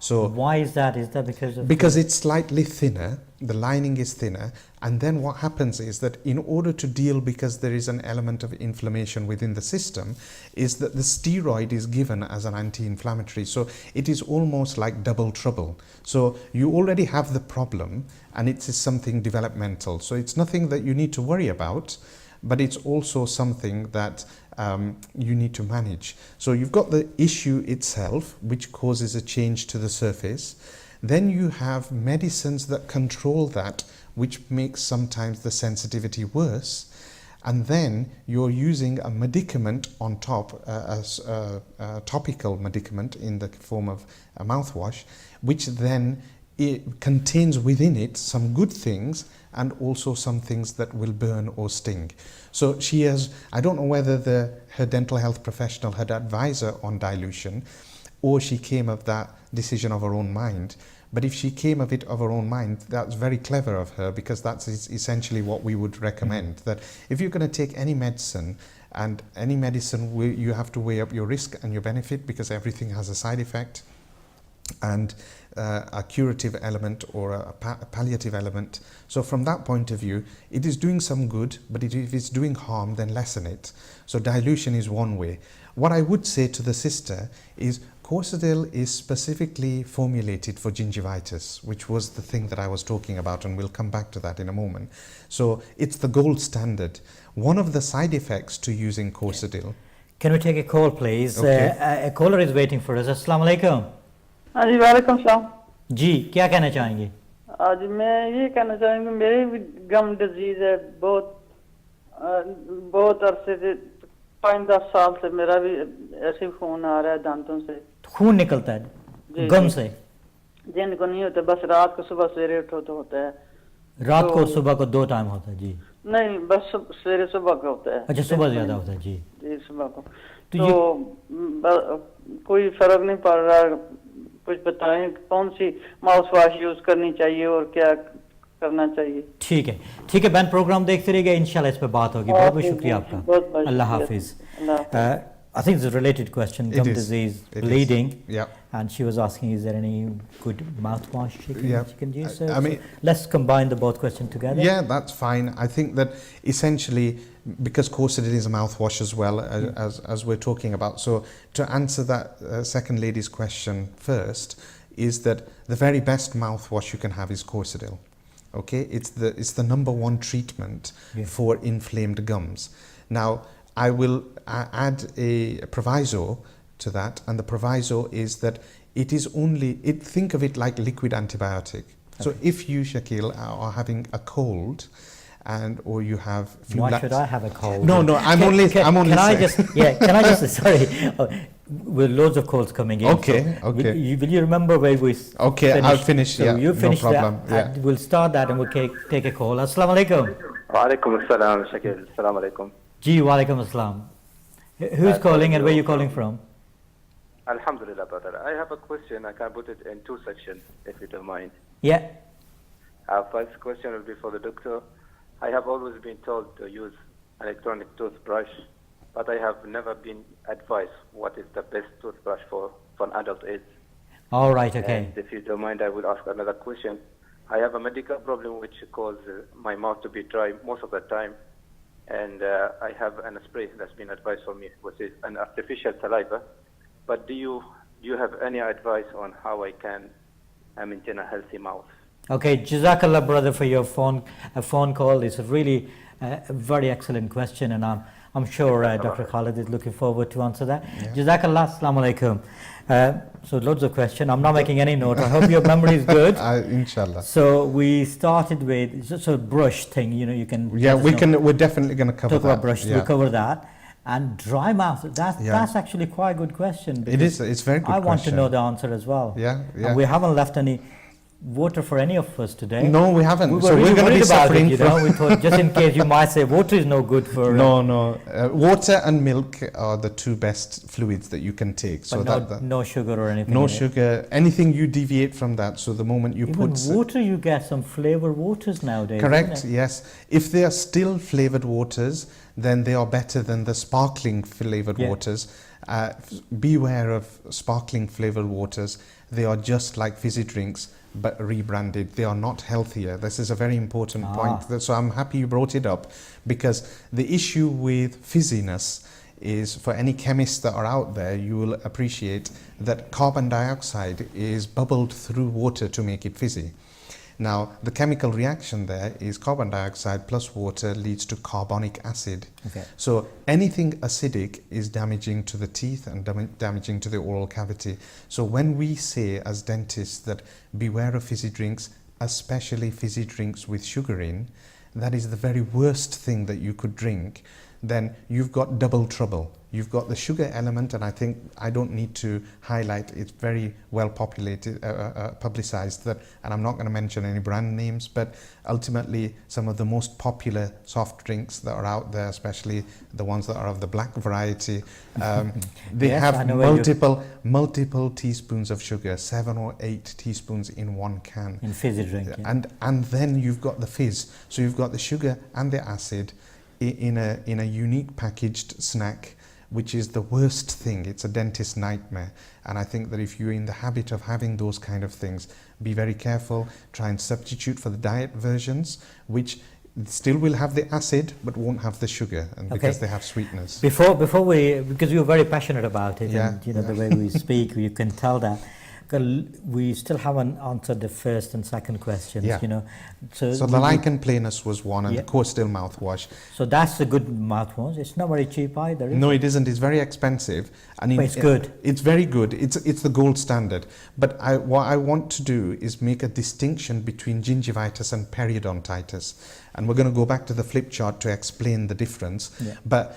So why is that? Is that because it's slightly thinner, the lining is thinner, and then what happens is that in order to deal, because there is an element of inflammation within the system, is that the steroid is given as an anti-inflammatory. So it is almost like double trouble. So you already have the problem, and it is something developmental. So it's nothing that you need to worry about, but it's also something that you need to manage. So you've got the issue itself, which causes a change to the surface. Then you have medicines that control that, which makes sometimes the sensitivity worse. And then you're using a medicament on top, as a topical medicament in the form of a mouthwash, which then it contains within it some good things and also some things that will burn or sting. So she has, I don't know whether her dental health professional had advised her on dilution, or she came of that decision of her own mind. But if she came of it of her own mind, that's very clever of her, because that's essentially what we would recommend. That if you're going to take any medicine, and any medicine, you have to weigh up your risk and your benefit, because everything has a side effect and a curative element or a palliative element. So from that point of view, it is doing some good, but if it's doing harm, then lessen it. So dilution is one way. What I would say to the sister is Corsadil is specifically formulated for gingivitis, which was the thing that I was talking about, and we'll come back to that in a moment. So it's the gold standard. One of the side effects to using Corsadil. Can we take a call, please? Okay. A caller is waiting for us. Assalamu alaikum. हाँ जी वालेकुम सलाम जी, क्या कहना चाहेंगे? आज मैं ये कहना चाहूँगी, मेरी भी गम डिजीज है, बहुत अरसे से 5-10 साल से मेरा भी ऐसे ही खून आ रहा है दांतों से। खून निकलता है गम से? दिन को नहीं होता, बस रात को सुबह सवेरे उठो तो होता है। रात को सुबह को 2 टाइम होता है जी? नहीं, बस सवेरे सुबह को होता है। अच्छा, सुबह ज्यादा होता है जी? जी सुबह को। तो कोई फर्क नहीं पड़ रहा, कुछ बताएं कौन सी माउथ वॉश यूज करनी चाहिए और क्या करना चाहिए? ठीक है बहन, प्रोग्राम देखते रहिएगा, इंशाल्लाह इस पे बात होगी। बहुत बहुत शुक्रिया आपका, अल्लाह हाफिज। I think it's a related question, gum disease, bleeding. Yeah. And she was asking, is there any good mouthwash she can use? I mean, let's combine the both questions together. Yeah, that's fine. I think that essentially, because Corsadil is a mouthwash as well, as we're talking about. So to answer that second lady's question first, is that the very best mouthwash you can have is Corsadil. Okay, it's the number one treatment for inflamed gums. Now, I will add a proviso to that, and the proviso is that it is only, think of it like liquid antibiotic. Okay. So if you, Shakil, are having a cold, or you have flu. Why should I have a cold? No, I'm only can I just sorry, with loads of calls coming in. Okay. Will you remember where we Okay, finished? I'll finish. So you finish no problem. that. We'll start that and we'll take a call. Assalamu alaikum. Wa alaikum assalam, Shakil. Assalamu alaikum. Ji, wa alaikum assalam. Who's calling and where are you calling from? Alhamdulillah, brother. I have a question. I can put it in 2 sections, if you don't mind. Yeah. First question will be for the doctor. I have always been told to use electronic toothbrush but I have never been advised what is the best toothbrush for an adult age. All right, okay. And if you don't mind, I will ask another question. I have a medical problem which causes my mouth to be dry most of the time, and I have a spray that's been advised for me, which is an artificial saliva. But do you have any advice on how I can maintain a healthy mouth? Okay, Jazakallah, brother, for your phone call. It's a really a very excellent question, and I'm sure Dr. Khalid is looking forward to answer that. Yeah. Jazakallah, assalamu alaikum. So loads of questions. I'm not making any note. I hope your memory is good. Inshallah. So we started with so brush thing. You can. Yeah, we're definitely going to cover talk that. About brush. Yeah. We'll cover that. And dry mouth. That's actually quite a good question. It is. It's very good. I want to know the answer as well. Yeah. And we haven't left any water for any of us today. No, we haven't. We're going to be suffering. We thought just in case you might say water is no good for. No. Water and milk are the two best fluids that you can take. But so no sugar or anything. No sugar. Anything you deviate from that. So the moment you even put water, you get some flavored waters nowadays. Correct. Yes. If they are still flavored waters, then they are better than the sparkling flavored waters. Beware of sparkling flavored waters. They are just like fizzy drinks, but rebranded. They are not healthier. This is a very important point. So I'm happy you brought it up, because the issue with fizziness is, for any chemists that are out there, you will appreciate that carbon dioxide is bubbled through water to make it fizzy. Now, the chemical reaction there is carbon dioxide plus water leads to carbonic acid. Okay. So anything acidic is damaging to the teeth and damaging to the oral cavity. So when we say as dentists that beware of fizzy drinks, especially fizzy drinks with sugar in, that is the very worst thing that you could drink, then you've got double trouble. You've got the sugar element, and I think I don't need to highlight, it's very well publicized that, and I'm not going to mention any brand names, but ultimately some of the most popular soft drinks that are out there, especially the ones that are of the black variety, they have multiple teaspoons of sugar, 7 or 8 teaspoons in one can. In fizzy drink. Yeah. And then you've got the fizz. So you've got the sugar and the acid in a unique packaged snack, which is the worst thing. It's a dentist's nightmare. And I think that if you're in the habit of having those kind of things, be very careful. Try and substitute for the diet versions, which still will have the acid but won't have the sugar, and because they have sweetness. Before we, because you're very passionate about it, and the way we speak, you can tell that. We still haven't answered the first and second questions, So the lichen planus was one, and the Coastal mouthwash. So that's a good mouthwash. It's not very cheap either, is No, it isn't. It's very expensive. And but it's good. It's very good. It's the gold standard. But what I want to do is make a distinction between gingivitis and periodontitis. And we're going to go back to the flip chart to explain the difference. Yeah. But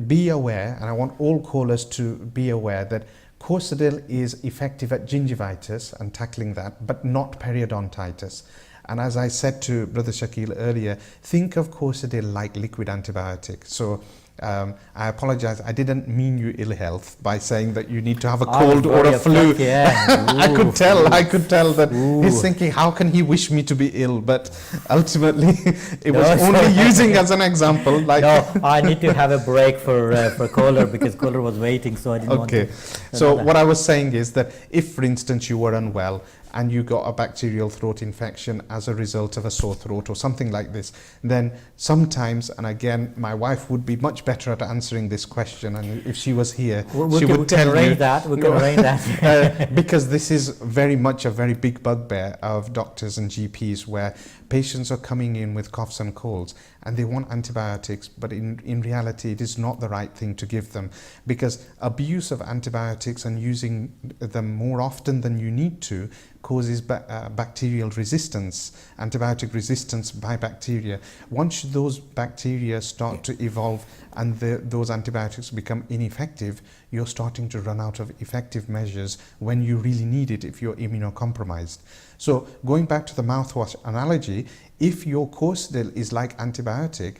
be aware, and I want all callers to be aware that Corsadil is effective at gingivitis and tackling that, but not periodontitis. And as I said to Brother Shakil earlier, think of Corsadil like liquid antibiotic. So I apologize, I didn't mean you ill health by saying that you need to have a cold or a flu. I could tell that he's thinking, how can he wish me to be ill? But ultimately, it was only using as an example. Like I need to have a break for caller, because caller was waiting, so I didn't want to. So what I was saying is that if, for instance, you were unwell and you got a bacterial throat infection as a result of a sore throat or something like this, then sometimes, and again, my wife would be much better at answering this question, and if she was here, she would tell you. We can arrange that. Because this is very much a very big bugbear of doctors and GPs, where patients are coming in with coughs and colds and they want antibiotics, but in reality it is not the right thing to give them, because abuse of antibiotics and using them more often than you need to causes bacterial resistance, antibiotic resistance by bacteria. Once those bacteria start to evolve and those antibiotics become ineffective, you're starting to run out of effective measures when you really need it if you're immunocompromised. So going back to the mouthwash analogy, if your Corsadil is like antibiotic,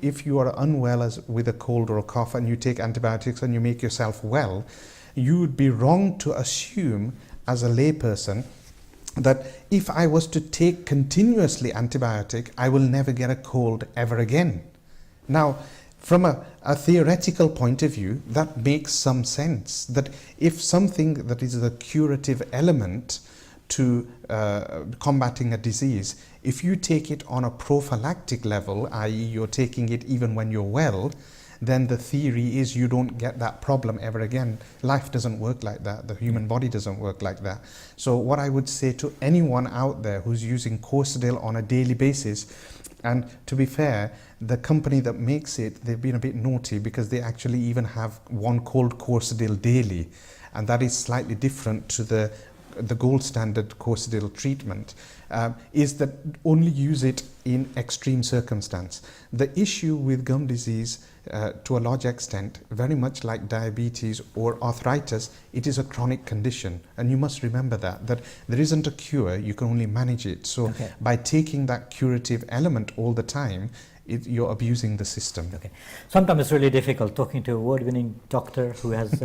if you are unwell with a cold or a cough and you take antibiotics and you make yourself well, you would be wrong to assume as a layperson that if I was to take continuously antibiotic, I will never get a cold ever again. Now, From a theoretical point of view, that makes some sense. That if something that is a curative element to combating a disease, if you take it on a prophylactic level, i.e. you're taking it even when you're well, then the theory is you don't get that problem ever again. Life doesn't work like that. The human body doesn't work like that. So what I would say to anyone out there who's using Corsadil on a daily basis, and to be fair, the company that makes it, they've been a bit naughty because they actually even have one called Corsadil Daily, and that is slightly different to the gold standard Corsadil treatment, is that only use it in extreme circumstance. The issue with gum disease, to a large extent, very much like diabetes or arthritis, it is a chronic condition, and you must remember that there isn't a cure, you can only manage it. So by taking that curative element all the time, you're abusing the system. Okay. Sometimes it's really difficult talking to a award-winning doctor who has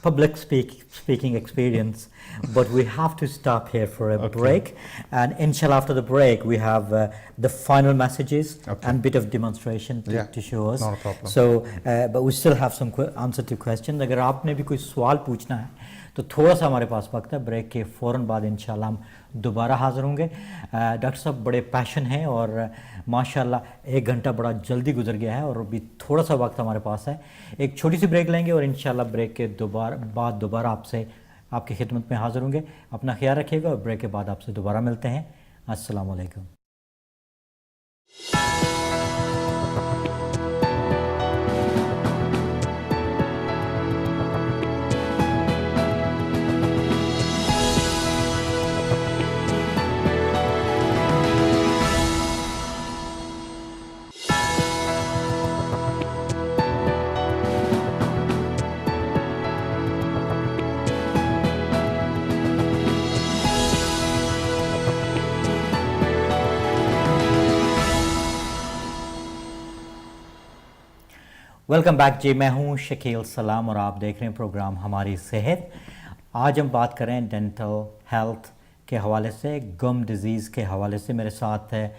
public speaking experience, but we have to stop here for a break, and inshallah after the break we have the final messages and bit of demonstration to show us. Not a problem. So but we still have some answer to questions. अगर आपने भी कोई सवाल पूछना है तो थोड़ा सा हमारे पास वक्त है, ब्रेक के फ़ौरन बाद इंशाल्लाह हम दोबारा हाज़िर होंगे। डॉक्टर साहब बड़े पैशन हैं और माशाल्लाह 1 घंटा बड़ा जल्दी गुजर गया है और अभी थोड़ा सा वक्त हमारे पास है। एक छोटी सी ब्रेक लेंगे और इंशाल्लाह ब्रेक के बाद दोबारा आपसे आपकी खिदमत में हाज़िर होंगे। अपना ख्याल रखिएगा और ब्रेक के बाद आपसे दोबारा मिलते हैं। अस्सलाम वालेकुम। वेलकम बैक जी, मैं हूं शकील सलाम और आप देख रहे हैं प्रोग्राम हमारी सेहत। आज हम बात करें डेंटल हेल्थ के हवाले से, गम डिज़ीज़ के हवाले से। मेरे साथ है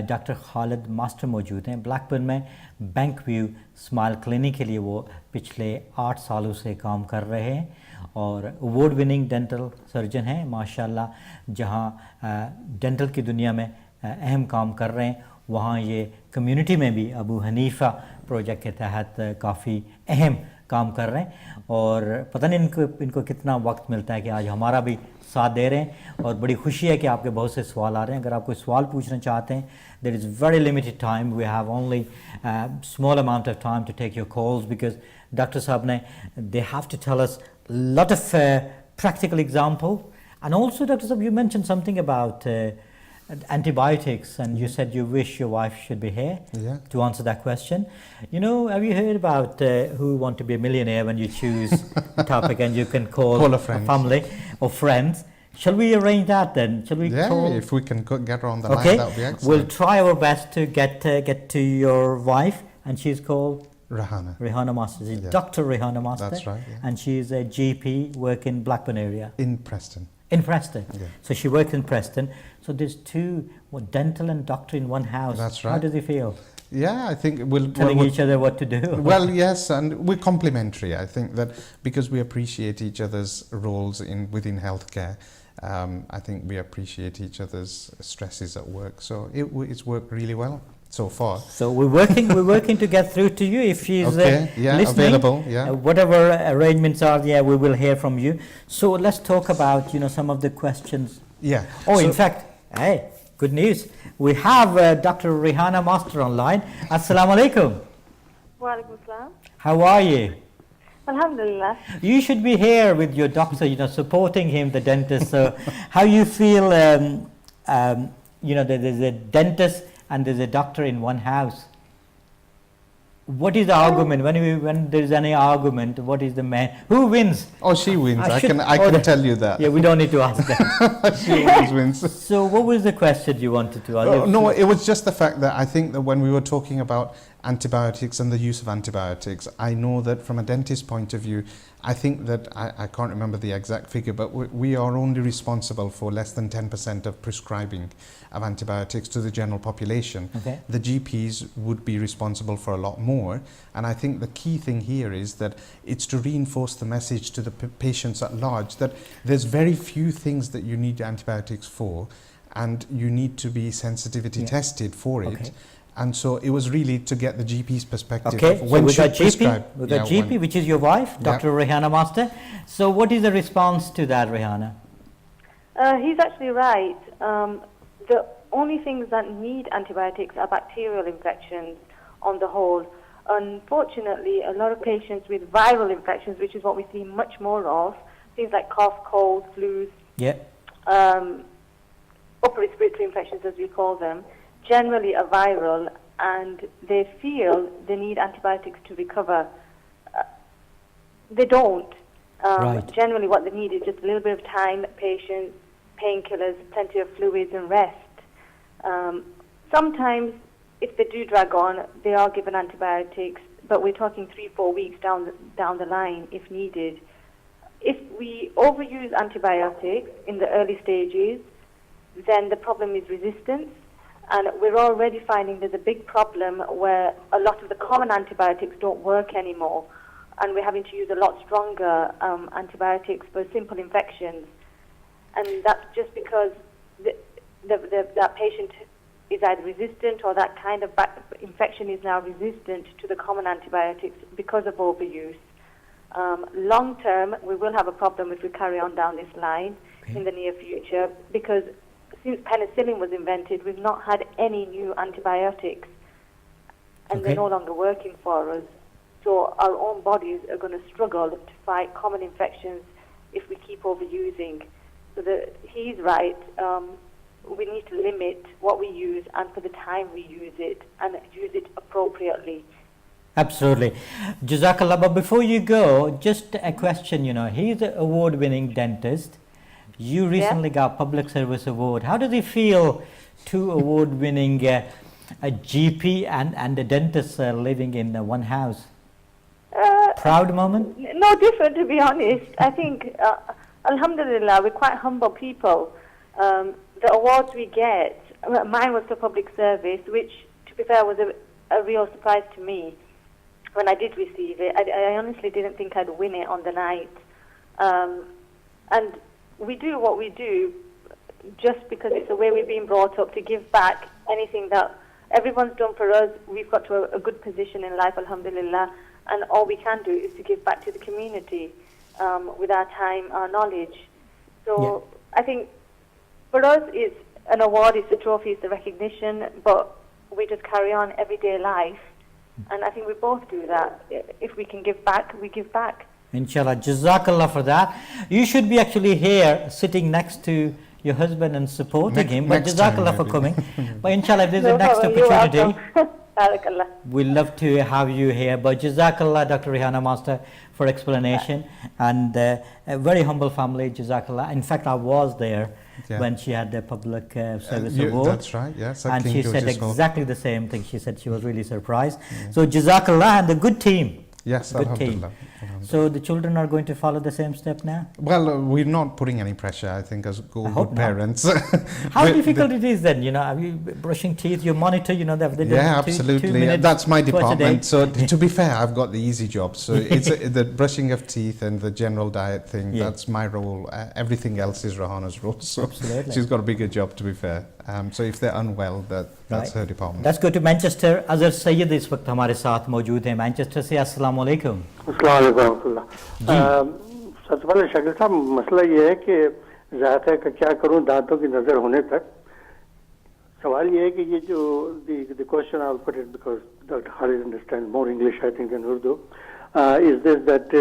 डॉक्टर खालिद मास्टर मौजूद हैं। ब्लैकबर्न में बैंक व्यू स्माइल क्लिनिक के लिए वो पिछले 8 सालों से काम कर रहे हैं और अवार्ड विनिंग डेंटल सर्जन हैं माशाल्लाह। जहां डेंटल की दुनिया में अहम काम कर रहे हैं, वहाँ ये कम्युनिटी में भी अबू हनीफ़ा प्रोजेक्ट के तहत काफ़ी अहम काम कर रहे हैं और पता नहीं इनको कितना वक्त मिलता है कि आज हमारा भी साथ दे रहे हैं। और बड़ी खुशी है कि आपके बहुत से सवाल आ रहे हैं। अगर आप कोई सवाल पूछना चाहते हैं, there is very limited time, we have only small amount of time to take your calls because doctor साहब ने they have to tell us lot of practical example and also doctor साहब you mention something about antibiotics, and you said you wish your wife should be here to answer that question. You know, have you heard about who want to be a millionaire when you choose a topic and you can call a friend, family or friends? Shall we arrange that then? Shall we call? If we can get her on the line, that would be excellent. We'll try our best to get to your wife, and she's called Rehana. Rehana Master. Dr. Rehana Master. That's right. And she's a GP, work in Blackburn area. In Preston. In Preston. So she works in Preston. So there's two, dental and doctor in one house. That's right. How does he feel? Yeah, I think we'll telling each other what to do. Well, yes, and we're complementary. I think that because we appreciate each other's roles within healthcare, I think we appreciate each other's stresses at work. So it's worked really well so far. So we're working to get through to you if she's listening. Available. Whatever arrangements are, we will hear from you. So let's talk about some of the questions. Yeah. In fact, hey, good news. We have Dr. Rehana Master online. Assalamu alaikum. Wa alaikum assalam. How are you? Alhamdulillah. You should be here with your doctor, supporting him, the dentist. So how you feel, there's a dentist and there's a doctor in one house. What is the argument? When there's any argument, what is the man? Who wins? Oh, she wins. I can tell you that. Yeah, we don't need to ask that. She always wins. So what was the question you wanted to ask? No, it was just the fact that I think that when we were talking about antibiotics and the use of antibiotics. I know that from a dentist point of view, I think that, I can't remember the exact figure, but we are only responsible for less than 10% of prescribing of antibiotics to the general population. Okay. The GPs would be responsible for a lot more, and I think the key thing here is that it's to reinforce the message to the patients at large that there's very few things that you need antibiotics for, and you need to be sensitivity tested for it. Okay. And so it was really to get the GP's perspective. Okay, of so when we got should GP, prescribe. we got GP, which is your wife, Dr. Rehana Master. So what is the response to that, Rehana? He's actually right. The only things that need antibiotics are bacterial infections on the whole. Unfortunately, a lot of patients with viral infections, which is what we see much more of, things like cough, cold, flus, upper respiratory infections as we call them, generally are viral, and they feel they need antibiotics to recover. They don't. Generally what they need is just a little bit of time, patience, painkillers, plenty of fluids and rest. Sometimes if they do drag on, they are given antibiotics, but we're talking 3-4 weeks down the line if needed. If we overuse antibiotics in the early stages, then the problem is resistance. And we're already finding there's a big problem where a lot of the common antibiotics don't work anymore. And we're having to use a lot stronger antibiotics for simple infections. And that's just because that patient is either resistant or that kind of infection is now resistant to the common antibiotics because of overuse. Long term, we will have a problem if we carry on down this line in the near future, because since penicillin was invented, we've not had any new antibiotics, and they're no longer working for us. So our own bodies are going to struggle to fight common infections if we keep overusing. So he's right. We need to limit what we use and for the time we use it, and use it appropriately. Absolutely. Jazakallah. But before you go, just a question, he's an award-winning dentist. You recently got Public Service Award. How does it feel, two award-winning a GP and a dentist living in one house? Proud moment? No different, to be honest. I think, alhamdulillah, we're quite humble people. The awards we get, mine was for public service, which, to be fair, was a real surprise to me when I did receive it. I honestly didn't think I'd win it on the night. And we do what we do just because it's the way we've been brought up, to give back anything that everyone's done for us. We've got to a good position in life, alhamdulillah, and all we can do is to give back to the community with our time, our knowledge. So I think for us it's an award, it's a trophy, it's the recognition, but we just carry on everyday life, and I think we both do that. If we can give back, we give back. Inshallah. Jazakallah for that. You should be actually here sitting next to your husband and supporting him, but Jazakallah for coming. But inshallah, if there's a next opportunity, we'd love to have you here. But Jazakallah, Dr. Rehana Master, for explanation. And a very humble family, Jazakallah. In fact, I was there when she had the Public Service Award. That's right, yes. And she said exactly the same thing. She said she was really surprised. So Jazakallah, and the good team. Yes, alhamdulillah. So the children are going to follow the same step now? Well, we're not putting any pressure, I think, as good parents. How difficult it is then, are you brushing teeth, you monitor, absolutely. That's my department. So to be fair, I've got the easy job. So it's the brushing of teeth and the general diet thing, that's my role. Everything else is Rahana's role. So she's got a bigger job, to be fair. So if they're unwell, that's her department. Let's go to Manchester. Azhar Sayyid इस वक्त हमारे साथ मौजूद हैं Manchester से. अस्सलाम वालेकुम. अस्सलाम वालेकुम. सबसे पहले शकील साहब, मसला ये है कि ज़ाहिर है कि क्या करूं दांतों की नज़र होने तक. सवाल ये है कि ये जो the question, I'll put it because Dr. Khalid understands more English, I think, than Urdu, is this, that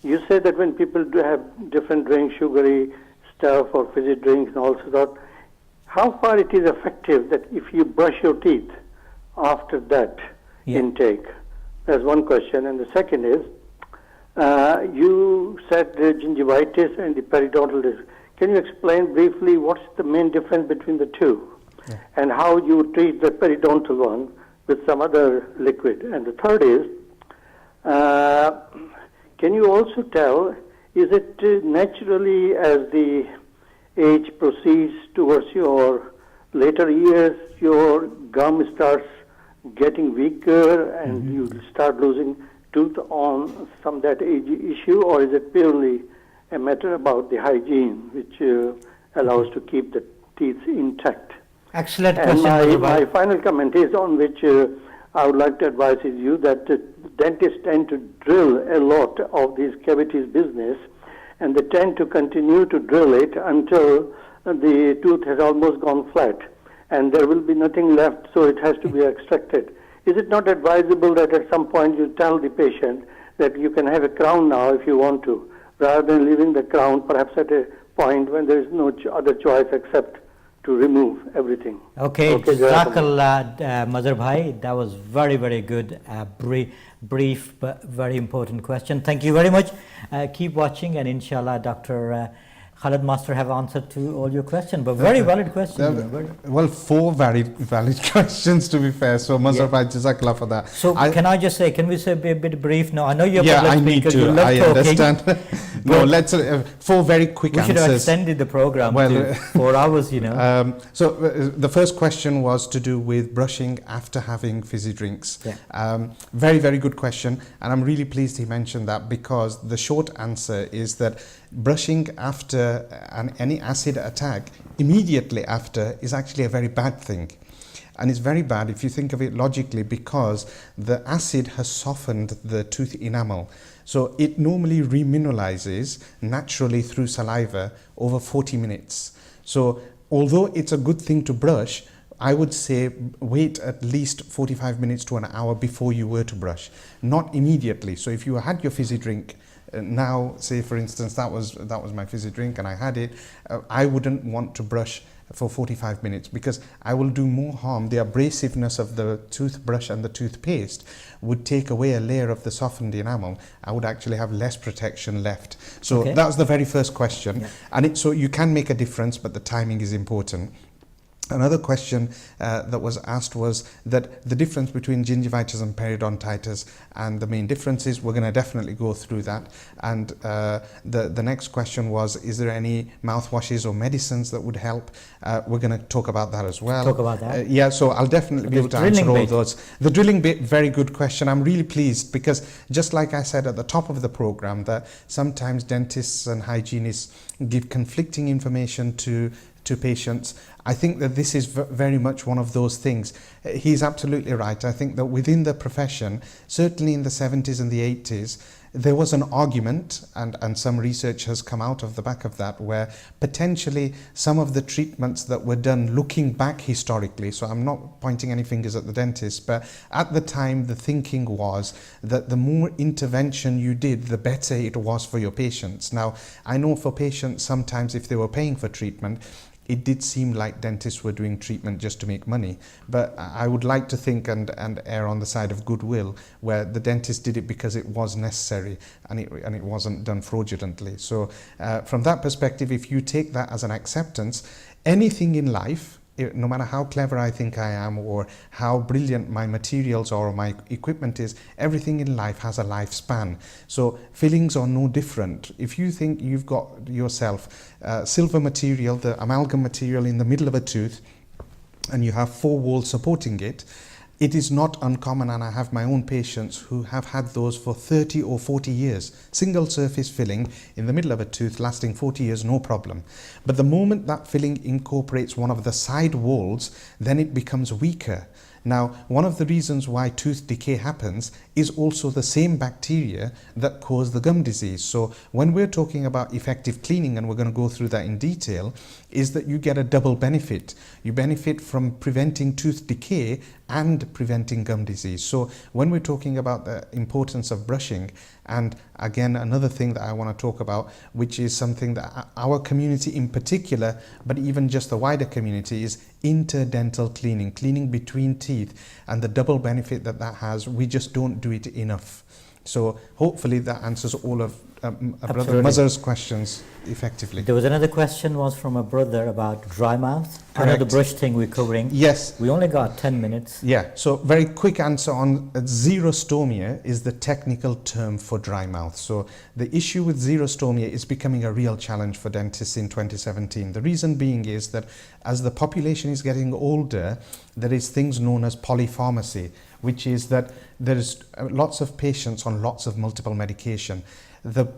you say that when people do have different drinks, sugary stuff or fizzy drinks and also that, how far it is effective that if you brush your teeth after that intake? That's one question. And the second is, you said the gingivitis and the periodontal disease. Can you explain briefly what's the main difference between the two and how you treat the periodontal one with some other liquid? And the third is, can you also tell, is it naturally as the age proceeds towards your later years, your gum starts getting weaker and you start losing tooth on some that age issue, or is it purely a matter about the hygiene which allows to keep the teeth intact? Excellent and question. my final comment is on which I would like to advise you that dentists tend to drill a lot of these cavities business, and they tend to continue to drill it until the tooth has almost gone flat and there will be nothing left, so it has to be extracted. Is it not advisable that at some point you tell the patient that you can have a crown now if you want to, rather than leaving the crown perhaps at a point when there is no other choice except to remove everything? Okay, Jazakallah, Mazhar Bhai, that was very, very good, brief but very important question. Thank you very much. Keep watching, and inshallah Dr. Khalid Master have answered to all your questions, but very valid question. Well, 4 very valid questions, to be fair. So, Mazhar Bhai, Jazakallah for that. So, can I just say, can we say a bit brief now? I know you're yeah, I speaker, need to. you love I talking, understand. No, let's 4 very quick answers. We should have extended the program to 4 hours, you know. So, the first question was to do with brushing after having fizzy drinks. Yeah. Very, very good question, and I'm really pleased he mentioned that, because the short answer is that brushing after any acid attack immediately after is actually a very bad thing. And it's very bad if you think of it logically, because the acid has softened the tooth enamel. So it normally remineralizes naturally through saliva over 40 minutes. So although it's a good thing to brush, I would say wait at least 45 minutes to an hour before you were to brush, not immediately. So if you had your fizzy drink now, say for instance that was my fizzy drink and I had it, I wouldn't want to brush for 45 minutes, because I will do more harm. The abrasiveness of the toothbrush and the toothpaste would take away a layer of the softened enamel. I would actually have less protection left. So that was the very first question. Yeah. And so you can make a difference, but the timing is important. Another question that was asked was that the difference between gingivitis and periodontitis, and the main differences. We're going to definitely go through that. And the next question was, is there any mouthwashes or medicines that would help? We're going to talk about that as well. Talk about that. Yeah, so I'll definitely be able to answer all those. The drilling bit, very good question. I'm really pleased, because just like I said at the top of the program, that sometimes dentists and hygienists give conflicting information to patients. I think that this is very much one of those things. He's absolutely right. I think that within the profession, certainly in the 70s and the 80s, there was an argument, and some research has come out of the back of that, where potentially some of the treatments that were done looking back historically, so I'm not pointing any fingers at the dentist, but at the time the thinking was that the more intervention you did, the better it was for your patients. Now, I know for patients, sometimes if they were paying for treatment, it did seem like dentists were doing treatment just to make money, but I would like to think and err on the side of goodwill, where the dentist did it because it was necessary and it wasn't done fraudulently. So from that perspective, if you take that as an acceptance, anything in life, no matter how clever I think I am or how brilliant my materials or my equipment is, everything in life has a lifespan. So fillings are no different. If you think you've got yourself silver material, the amalgam material in the middle of a tooth, and you have 4 walls supporting it, it is not uncommon, and I have my own patients who have had those for 30 or 40 years. Single surface filling in the middle of a tooth lasting 40 years, no problem. But the moment that filling incorporates one of the side walls, then it becomes weaker. Now, one of the reasons why tooth decay happens is also the same bacteria that cause the gum disease. So when we're talking about effective cleaning, and we're going to go through that in detail, is that you get a double benefit. You benefit from preventing tooth decay and preventing gum disease. So when we're talking about the importance of brushing, and again, another thing that I want to talk about, which is something that our community in particular, but even just the wider community, is interdental cleaning, cleaning between teeth, and the double benefit that that has. We just don't do it enough. So hopefully that answers all of Brother Mazhar's questions effectively. There was another question was from a brother about dry mouth. I know the brush thing we're covering. Yes. We only got 10 minutes. Yeah, so very quick answer on xerostomia is the technical term for dry mouth. So the issue with xerostomia is becoming a real challenge for dentists in 2017. The reason being is that as the population is getting older, there is things known as polypharmacy, which is that there is lots of patients on lots of multiple medication.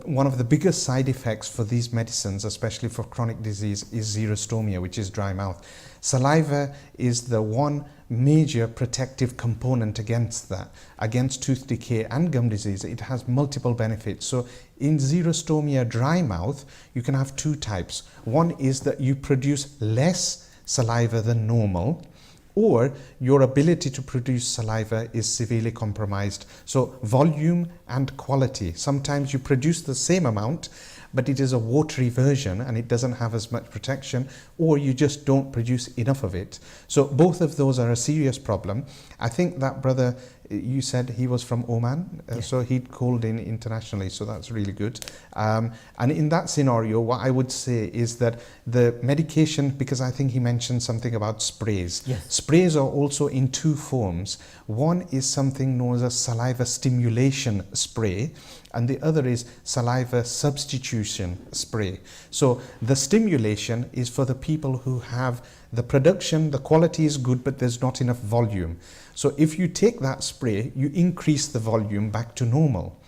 One of the biggest side effects for these medicines, especially for chronic disease, is xerostomia, which is dry mouth. Saliva is the one major protective component against that, against tooth decay and gum disease. It has multiple benefits. So in xerostomia dry mouth, you can have two types. One is that you produce less saliva than normal, or your ability to produce saliva is severely compromised. So volume and quality. Sometimes you produce the same amount, but it is a watery version and it doesn't have as much protection, or you just don't produce enough of it. So both of those are a serious problem. I think that brother, you said he was from Oman, so he'd called in internationally, so that's really good. And in that scenario, what I would say is that the medication, because I think he mentioned something about sprays. Yes. Sprays are also in two forms. One is something known as a saliva stimulation spray, and the other is saliva substitution spray. So the stimulation is for the people who have the production, the quality is good, but there's not enough volume. So if you take that spray, you increase the volume back to normal.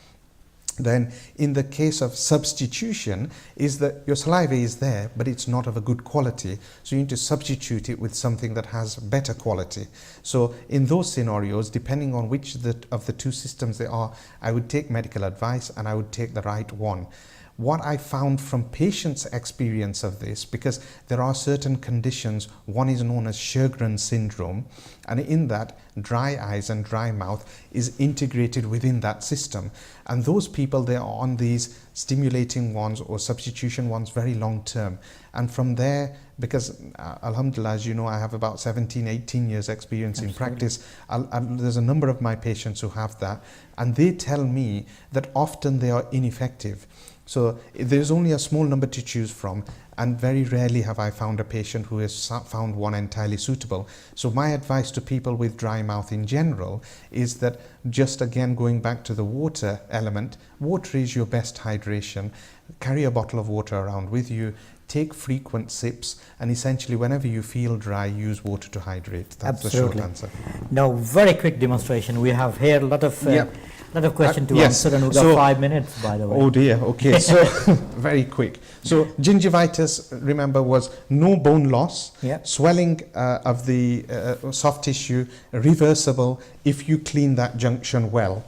Then in the case of substitution is that your saliva is there, but it's not of a good quality. So you need to substitute it with something that has better quality. So in those scenarios, depending on which of the two systems they are, I would take medical advice and I would take the right one. What I found from patients' experience of this, because there are certain conditions, one is known as Sjögren's syndrome, and in that, dry eyes and dry mouth is integrated within that system. And those people, they are on these stimulating ones or substitution ones very long term. And from there, because alhamdulillah, as you know, I have about 17, 18 years experience in practice. There's a number of my patients who have that, and they tell me that often they are ineffective. So there's only a small number to choose from, and very rarely have I found a patient who has found one entirely suitable. So my advice to people with dry mouth in general is that, just again going back to the water element, water is your best hydration. Carry a bottle of water around with you, take frequent sips, and essentially whenever you feel dry, use water to hydrate. That's Absolutely. the short answer. Now, very quick demonstration. We have here a lot of questions to yes. answer, and we've got 5 minutes, by the way. Oh dear, okay, so very quick. So gingivitis, remember, was no bone loss, swelling of the soft tissue, reversible if you clean that junction well.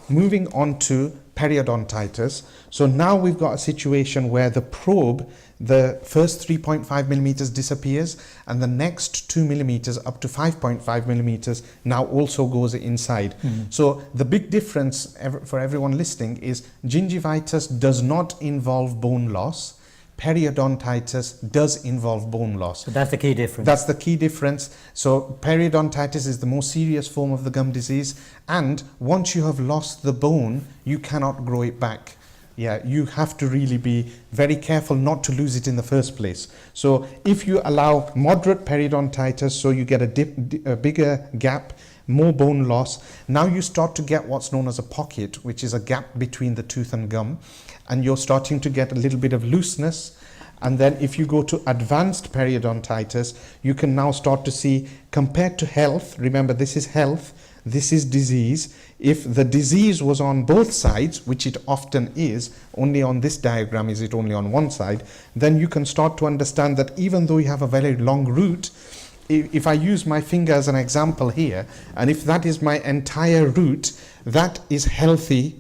Moving on to periodontitis. So now we've got a situation where the probe, the first 3.5 millimeters disappears, and the next 2 millimeters up to 5.5 millimeters now also goes inside. So the big difference for everyone listening is gingivitis does not involve bone loss. Periodontitis does involve bone loss. So that's the key difference. That's the key difference. So periodontitis is the most serious form of the gum disease, and once you have lost the bone, you cannot grow it back. Yeah, you have to really be very careful not to lose it in the first place. So if you allow moderate periodontitis, so you get a bigger gap, more bone loss, now you start to get what's known as a pocket, which is a gap between the tooth and gum, and you're starting to get a little bit of looseness. And then if you go to advanced periodontitis, you can now start to see, compared to health, remember this is health, this is disease. If the disease was on both sides, which it often is, only on this diagram is it only on one side, then you can start to understand that even though you have a very long root, if I use my finger as an example here, and if that is my entire root, that is healthy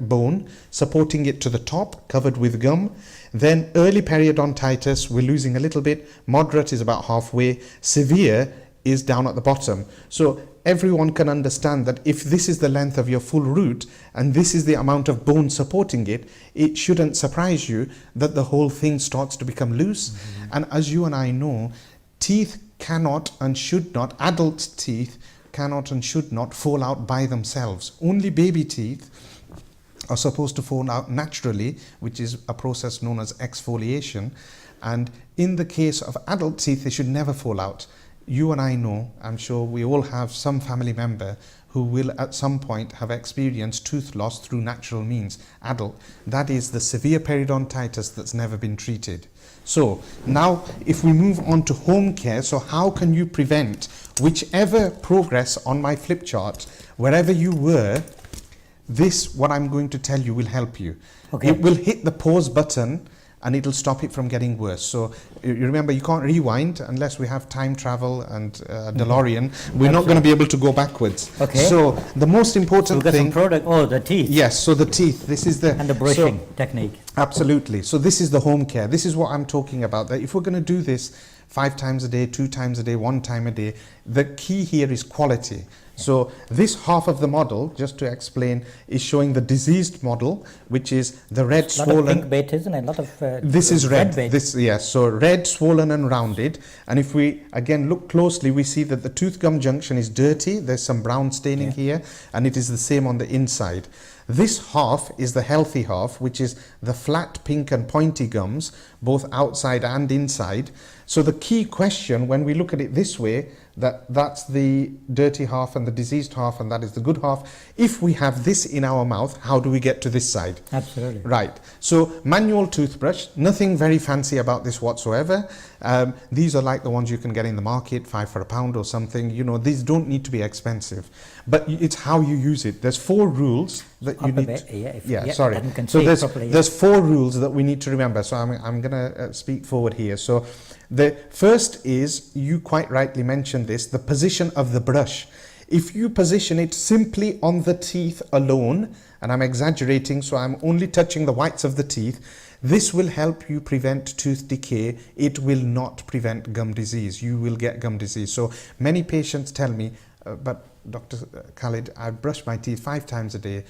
bone, supporting it to the top, covered with gum. Then early periodontitis, we're losing a little bit. Moderate is about halfway. Severe is down at the bottom. So everyone can understand that if this is the length of your full root and this is the amount of bone supporting it, it shouldn't surprise you that the whole thing starts to become loose. And as you and I know, teeth cannot and should not, adult teeth cannot and should not fall out by themselves. Only baby teeth are supposed to fall out naturally, which is a process known as exfoliation. And in the case of adult teeth, they should never fall out. You and I know, I'm sure we all have some family member who will at some point have experienced tooth loss through natural means, adult. That is the severe periodontitis that's never been treated. So now if we move on to home care, so how can you prevent whichever progress on my flip chart, wherever you were, this, what I'm going to tell you, will help you. Okay. It will hit the pause button and it'll stop it from getting worse. So you remember, you can't rewind unless we have time travel and DeLorean. We're not going to be able to go backwards. Okay. So the most important thing. Some product. Oh, the teeth. Yes. So the teeth. This is the and the brushing technique. Absolutely. So this is the home care. This is what I'm talking about. That if we're going to do this 5 times a day, 2 times a day, 1 time a day, the key here is quality. So this half of the model, just to explain, is showing the diseased model, which is the red, swollen. A lot of pink bait, isn't it? A lot of this is red. Bait. This, yes. So red, swollen, and rounded. And if we again look closely, we see that the tooth gum junction is dirty. There's some brown staining here, and it is the same on the inside. This half is the healthy half, which is the flat, pink, and pointy gums, both outside and inside. So the key question, when we look at it this way, that's the dirty half and the diseased half, and that is the good half. If we have this in our mouth, how do we get to this side? Absolutely. Right. So manual toothbrush, nothing very fancy about this whatsoever. These are like the ones you can get in the market, 5 for £1 or something. You know, these don't need to be expensive, but it's how you use it. There's 4 rules that you need. Sorry. So there's 4 rules that we need to remember. So I'm going to speak forward here. So the first is, you quite rightly mentioned this, the position of the brush. If you position it simply on the teeth alone, and I'm exaggerating, so I'm only touching the whites of the teeth, this will help you prevent tooth decay. It will not prevent gum disease. You will get gum disease. So many patients tell me, but Dr. Khalid, I brush my teeth 5 times a day,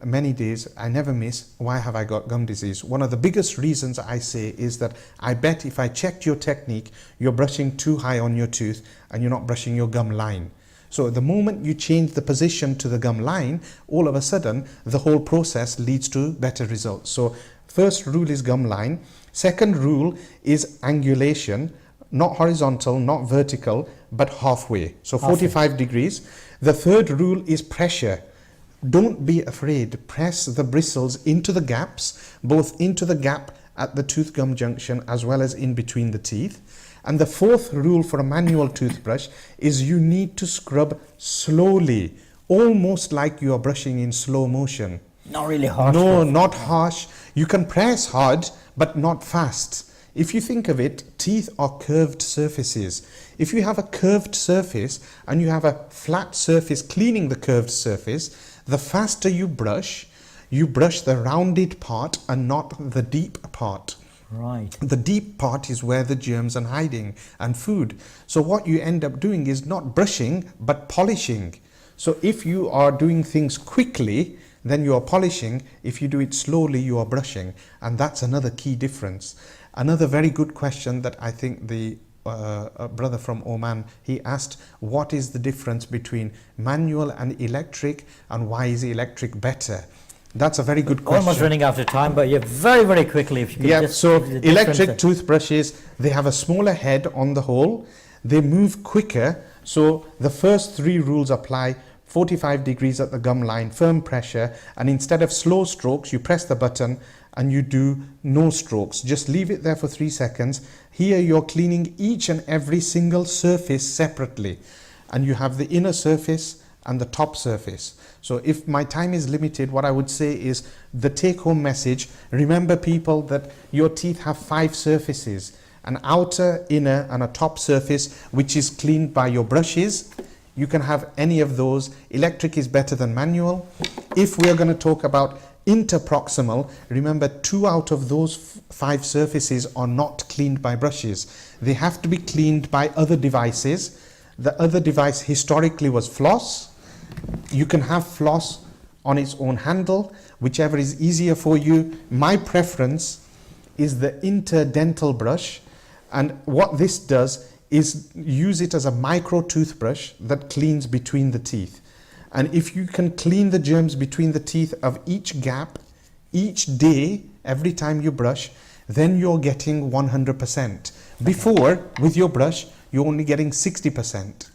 many days, I never miss. Why have I got gum disease? One of the biggest reasons I say is that I bet if I checked your technique, you're brushing too high on your tooth and you're not brushing your gum line. So the moment you change the position to the gum line, all of a sudden the whole process leads to better results. So first rule is gum line. Second rule is angulation, not horizontal, not vertical, but halfway. So 45 degrees. The third rule is pressure. Don't be afraid. Press the bristles into the gaps, both into the gap at the tooth gum junction as well as in between the teeth. And the fourth rule for a manual toothbrush is you need to scrub slowly, almost like you are brushing in slow motion. Not really harsh. No, not harsh. You can press hard, but not fast. If you think of it, teeth are curved surfaces. If you have a curved surface and you have a flat surface cleaning the curved surface, the faster you brush the rounded part and not the deep part. Right. The deep part is where the germs are hiding and food. So what you end up doing is not brushing, but polishing. So if you are doing things quickly, then you are polishing. If you do it slowly, you are brushing. And that's another key difference. Another very good question that I think the a brother from Oman, he asked, what is the difference between manual and electric, and why is electric better? That's a very good question. Almost running out of time, but very, very quickly, if you could just so give the electric toothbrushes, they have a smaller head on the whole. They move quicker. So the first 3 rules apply. 45 degrees at the gum line, firm pressure, and instead of slow strokes, you press the button and you do no strokes. Just leave it there for 3 seconds. Here you're cleaning each and every single surface separately, and you have the inner surface and the top surface. So if my time is limited, what I would say is the take-home message: remember, people, that your teeth have 5 surfaces, an outer, inner, and a top surface, which is cleaned by your brushes. You can have any of those. Electric is better than manual. If we are going to talk about interproximal, remember 2 out of those 5 surfaces are not cleaned by brushes. They have to be cleaned by other devices. The other device historically was floss. You can have floss on its own handle, whichever is easier for you. My preference is the interdental brush, and what this does is use it as a micro toothbrush that cleans between the teeth. And if you can clean the germs between the teeth of each gap, each day, every time you brush, then you're getting 100%. Before, with your brush, you're only getting 60%.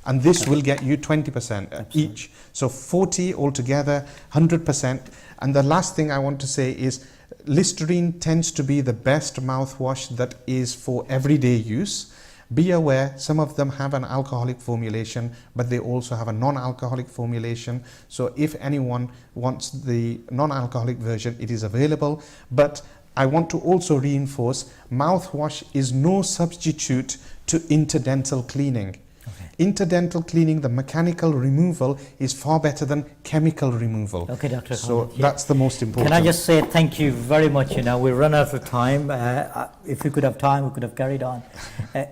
And this will get you 20% each. So 40 altogether, 100%. And the last thing I want to say is Listerine tends to be the best mouthwash that is for everyday use. Be aware, some of them have an alcoholic formulation, but they also have a non-alcoholic formulation. So if anyone wants the non-alcoholic version, it is available. But I want to also reinforce, mouthwash is no substitute to interdental cleaning. Interdental cleaning, the mechanical removal, is far better than chemical removal. Okay, Dr. So Khalid, that's the most important. Can I just say thank you very much? You know, we run out of time. If we could have time, we could have carried on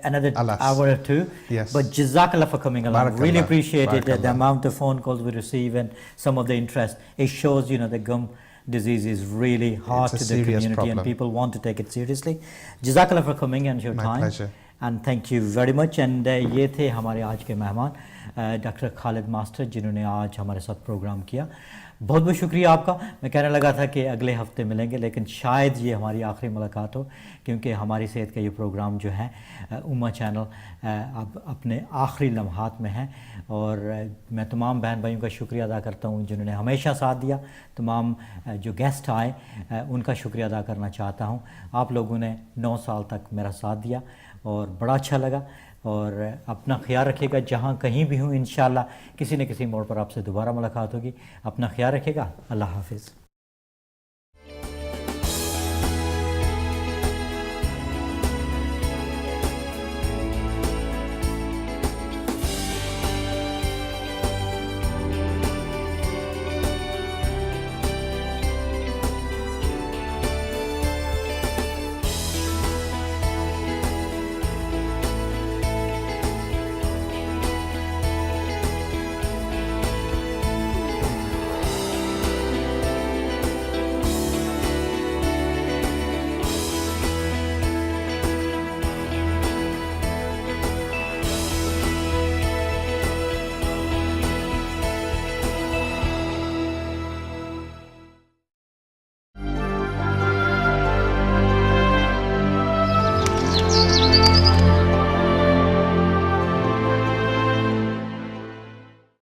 another hour or two. Yes. But Jazakallah for coming along. Barakallah. Really appreciated Barakallah. the amount of phone calls we receive and some of the interest. It shows, you know, the gum disease is really hard to the community problem. and people want to take it seriously. Jazakallah for coming and your My time. pleasure. And thank you very much and ये थे हमारे आज के मेहमान doctor Khalid master जिन्होंने आज हमारे साथ प्रोग्राम किया। बहुत बहुत शुक्रिया आपका। मैं कहने लगा था कि अगले हफ्ते मिलेंगे, लेकिन शायद ये हमारी आखिरी मुलाकात हो, क्योंकि हमारी सेहत का ये प्रोग्राम जो है उम्मा चैनल अब अपने आखिरी लम्हात में है। और मैं तमाम बहन भाइयों का शुक्रिया अदा करता हूँ जिन्होंने हमेशा साथ दिया। तमाम जो गेस्ट आए उनका शुक्रिया अदा करना चाहता हूँ। आप लोगों ने 9 साल तक मेरा साथ दिया और बड़ा अच्छा लगा। और अपना ख्याल रखिएगा, जहाँ कहीं भी हूँ इंशाअल्लाह किसी न किसी मोड़ पर आपसे दोबारा मुलाकात होगी। अपना ख्याल रखिएगा। अल्लाह हाफिज़।